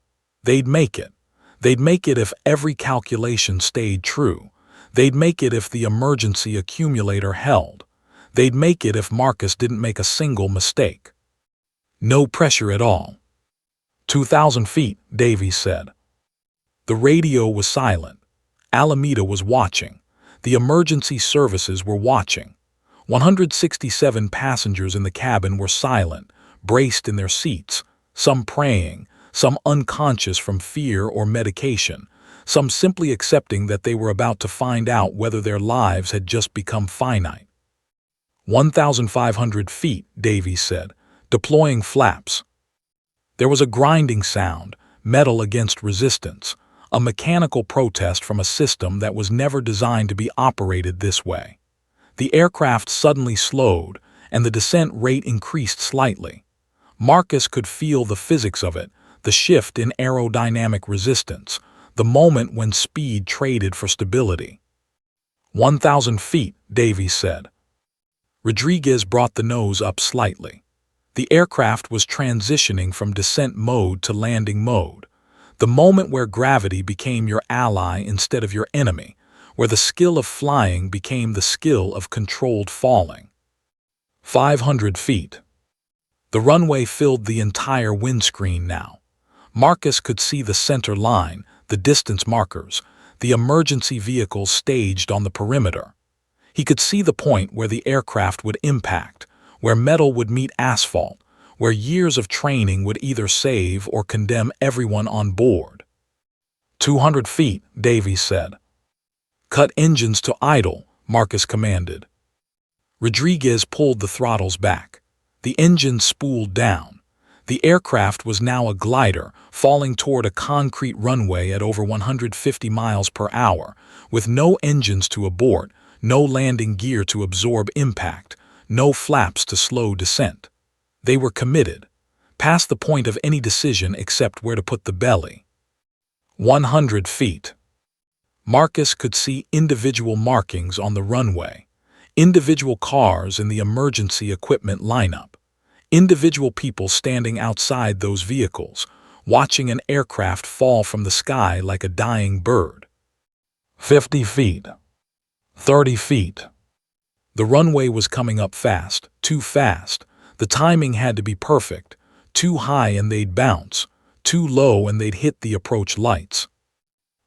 [SPEAKER 1] They'd make it. They'd make it if every calculation stayed true. They'd make it if the emergency accumulator held. They'd make it if Marcus didn't make a single mistake. No pressure at all. 2,000 feet, Davies said. The radio was silent. Alameda was watching. The emergency services were watching. 167 passengers in the cabin were silent, braced in their seats, some praying, some unconscious from fear or medication, some simply accepting that they were about to find out whether their lives had just become finite. 1,500 feet, Davies said, deploying flaps. There was a grinding sound, metal against resistance, a mechanical protest from a system that was never designed to be operated this way. The aircraft suddenly slowed, and the descent rate increased slightly. Marcus could feel the physics of it, the shift in aerodynamic resistance, the moment when speed traded for stability. 1,000 feet, Davies said. Rodriguez brought the nose up slightly. The aircraft was transitioning from descent mode to landing mode. The moment where gravity became your ally instead of your enemy, where the skill of flying became the skill of controlled falling. 500 feet. The runway filled the entire windscreen now. Marcus could see the center line, the distance markers, the emergency vehicles staged on the perimeter. He could see the point where the aircraft would impact, where metal would meet asphalt, where years of training would either save or condemn everyone on board. 200 feet, Davies said. Cut engines to idle, Marcus commanded. Rodriguez pulled the throttles back. The engines spooled down. The aircraft was now a glider, falling toward a concrete runway at over 150 miles per hour, with no engines to abort, no landing gear to absorb impact, no flaps to slow descent. They were committed, past the point of any decision except where to put the belly. 100 feet. Marcus could see individual markings on the runway, individual cars in the emergency equipment lineup, individual people standing outside those vehicles, watching an aircraft fall from the sky like a dying bird. 50 feet. 30 feet. The runway was coming up fast, too fast. The timing had to be perfect. Too high and they'd bounce. Too low and they'd hit the approach lights.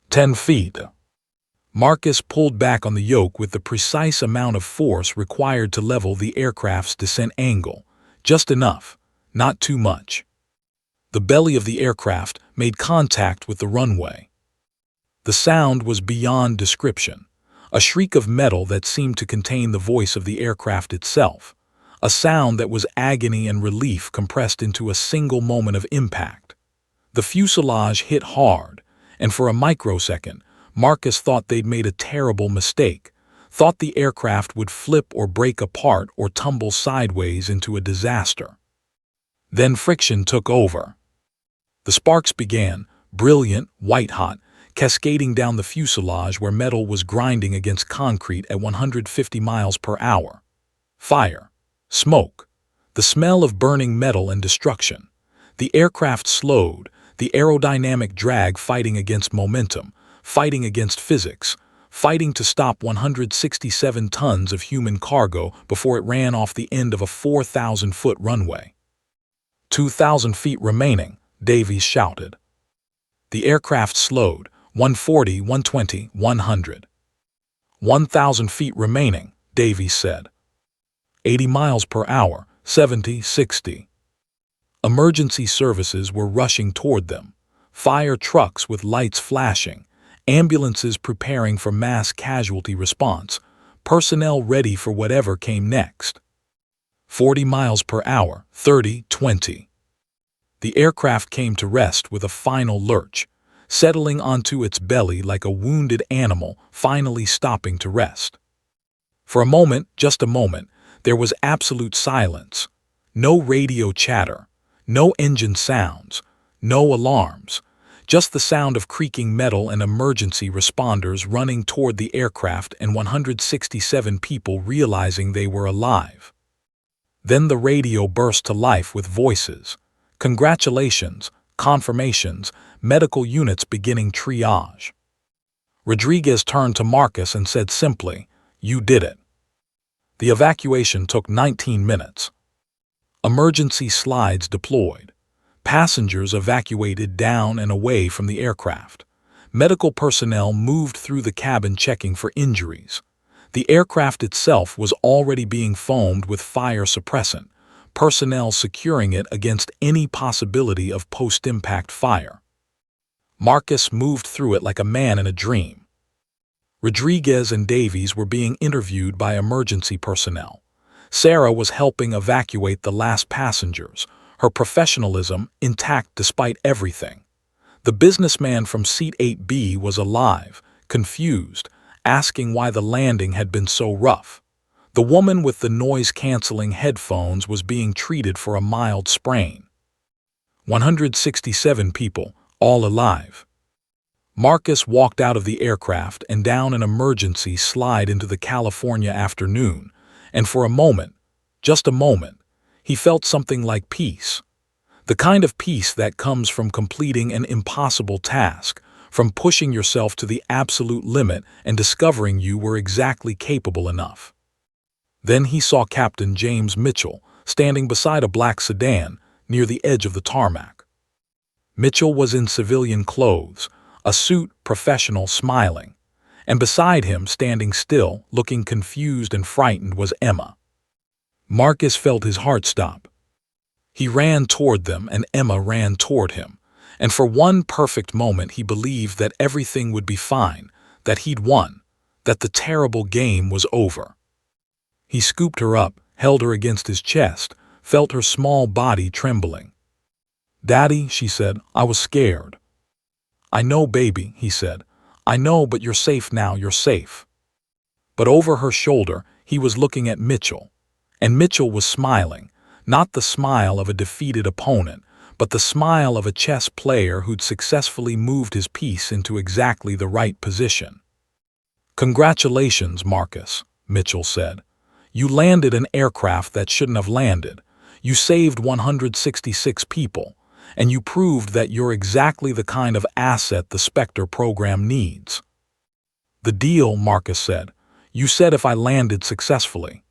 [SPEAKER 1] 10 feet. Marcus pulled back on the yoke with the precise amount of force required to level the aircraft's descent angle. Just enough, not too much. The belly of the aircraft made contact with the runway. The sound was beyond description. A shriek of metal that seemed to contain the voice of the aircraft itself. A sound that was agony and relief compressed into a single moment of impact. The fuselage hit hard, and for a microsecond, Marcus thought they'd made a terrible mistake, thought the aircraft would flip or break apart or tumble sideways into a disaster. Then friction took over. The sparks began, brilliant, white-hot, cascading down the fuselage where metal was grinding against concrete at 150 miles per hour. Fire. Smoke. The smell of burning metal and destruction. The aircraft slowed, the aerodynamic drag fighting against momentum, fighting against physics, fighting to stop 167 tons of human cargo before it ran off the end of a 4,000-foot runway. 2,000 feet remaining, Davies shouted. The aircraft slowed, 140, 120, 100. 1,000 feet remaining, Davies said. 80 miles per hour, 70, 60. Emergency services were rushing toward them. Fire trucks with lights flashing, ambulances preparing for mass casualty response, personnel ready for whatever came next. 40 miles per hour, 30, 20. The aircraft came to rest with a final lurch, settling onto its belly like a wounded animal finally stopping to rest. For a moment, just a moment, there was absolute silence. No radio chatter, no engine sounds, no alarms, just the sound of creaking metal and emergency responders running toward the aircraft and 167 people realizing they were alive. Then the radio burst to life with voices. Congratulations, confirmations, medical units beginning triage. Rodriguez turned to Marcus and said simply, "You did it." The evacuation took 19 minutes. Emergency slides deployed. Passengers evacuated down and away from the aircraft. Medical personnel moved through the cabin checking for injuries. The aircraft itself was already being foamed with fire suppressant, personnel securing it against any possibility of post-impact fire. Marcus moved through it like a man in a dream. Rodriguez and Davies were being interviewed by emergency personnel. Sarah was helping evacuate the last passengers, her professionalism intact despite everything. The businessman from seat 8B was alive, confused, asking why the landing had been so rough. The woman with the noise-canceling headphones was being treated for a mild sprain. 167 people, all alive. Marcus walked out of the aircraft and down an emergency slide into the California afternoon, and for a moment, just a moment, he felt something like peace. The kind of peace that comes from completing an impossible task, from pushing yourself to the absolute limit and discovering you were exactly capable enough. Then he saw Captain James Mitchell standing beside a black sedan near the edge of the tarmac. Mitchell was in civilian clothes, a suit, professional, smiling, and beside him, standing still, looking confused and frightened, was Emma. Marcus felt his heart stop. He ran toward them and Emma ran toward him, and for one perfect moment he believed that everything would be fine, that he'd won, that the terrible game was over. He scooped her up, held her against his chest, felt her small body trembling. "Daddy," she said, "I was scared." "I know, baby," he said. "I know, but you're safe now, you're safe." But over her shoulder, he was looking at Mitchell. And Mitchell was smiling, not the smile of a defeated opponent, but the smile of a chess player who'd successfully moved his piece into exactly the right position. "Congratulations, Marcus," Mitchell said. "You landed an aircraft that shouldn't have landed. You saved 166 people, and you proved that you're exactly the kind of asset the Spectre program needs." "The deal," Marcus said. "You said if I landed successfully."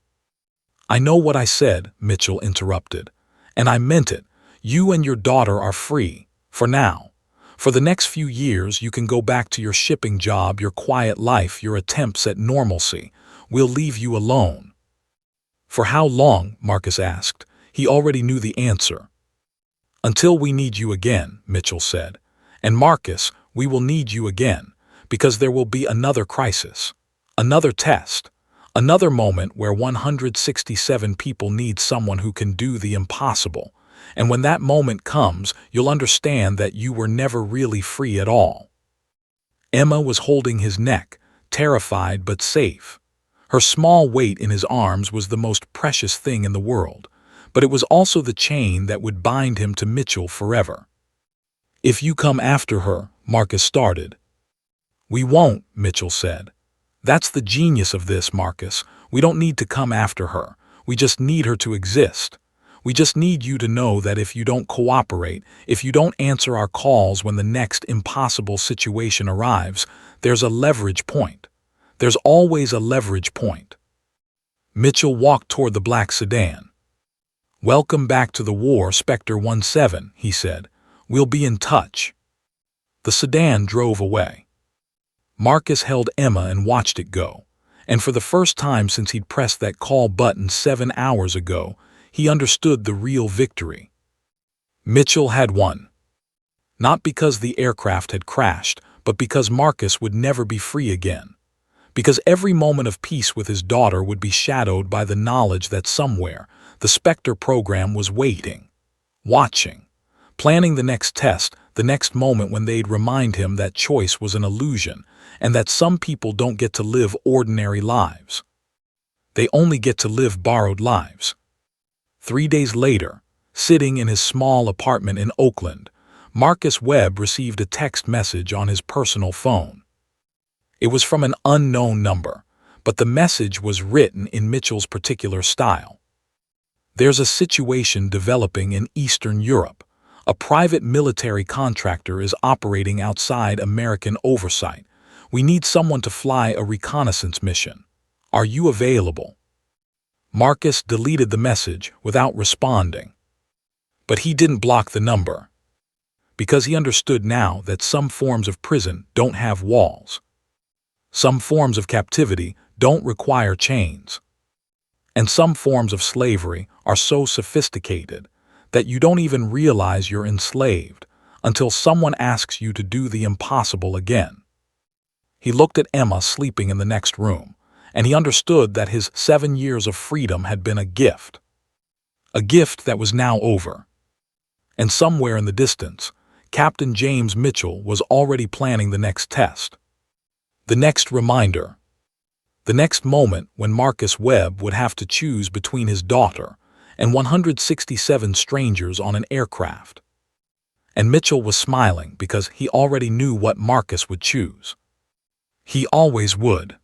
[SPEAKER 1] "I know what I said," Mitchell interrupted. "And I meant it. You and your daughter are free, for now. For the next few years, you can go back to your shipping job, your quiet life, your attempts at normalcy. We'll leave you alone." "For how long?" Marcus asked. He already knew the answer. "Until we need you again," Mitchell said. "And Marcus, we will need you again, because there will be another crisis, another test, another moment where 167 people need someone who can do the impossible, And when that moment comes, you'll understand that you were never really free at all. Emma was holding his neck, terrified but safe. Her small weight in his arms was the most precious thing in the world, but it was also the chain that would bind him to Mitchell forever. "If you come after her," Marcus started. "We won't," Mitchell said. "That's the genius of this, Marcus. We don't need to come after her. We just need her to exist. We just need you to know that if you don't cooperate, if you don't answer our calls when the next impossible situation arrives, there's a leverage point. There's always a leverage point." Mitchell walked toward the black sedan. "Welcome back to the war, Spectre 17, he said. "We'll be in touch." The sedan drove away. Marcus held Emma and watched it go, and for the first time since he'd pressed that call button 7 hours ago, he understood the real victory. Mitchell had won. Not because the aircraft had crashed, but because Marcus would never be free again. Because every moment of peace with his daughter would be shadowed by the knowledge that somewhere, the Spectre program was waiting, watching, planning the next test, the next moment when they'd remind him that choice was an illusion, and that some people don't get to live ordinary lives. They only get to live borrowed lives. 3 days later, sitting in his small apartment in Oakland, Marcus Webb received a text message on his personal phone. It was from an unknown number, but the message was written in Mitchell's particular style. "There's a situation developing in Eastern Europe. A private military contractor is operating outside American oversight. We need someone to fly a reconnaissance mission. Are you available?" Marcus deleted the message without responding. But he didn't block the number, because he understood now that some forms of prison don't have walls. Some forms of captivity don't require chains. And some forms of slavery are so sophisticated that you don't even realize you're enslaved until someone asks you to do the impossible again. He looked at Emma sleeping in the next room, and he understood that his 7 years of freedom had been a gift that was now over. And somewhere in the distance, Captain James Mitchell was already planning the next test, the next reminder, the next moment when Marcus Webb would have to choose between his daughter and 167 strangers on an aircraft. And Mitchell was smiling because he already knew what Marcus would choose. He always would.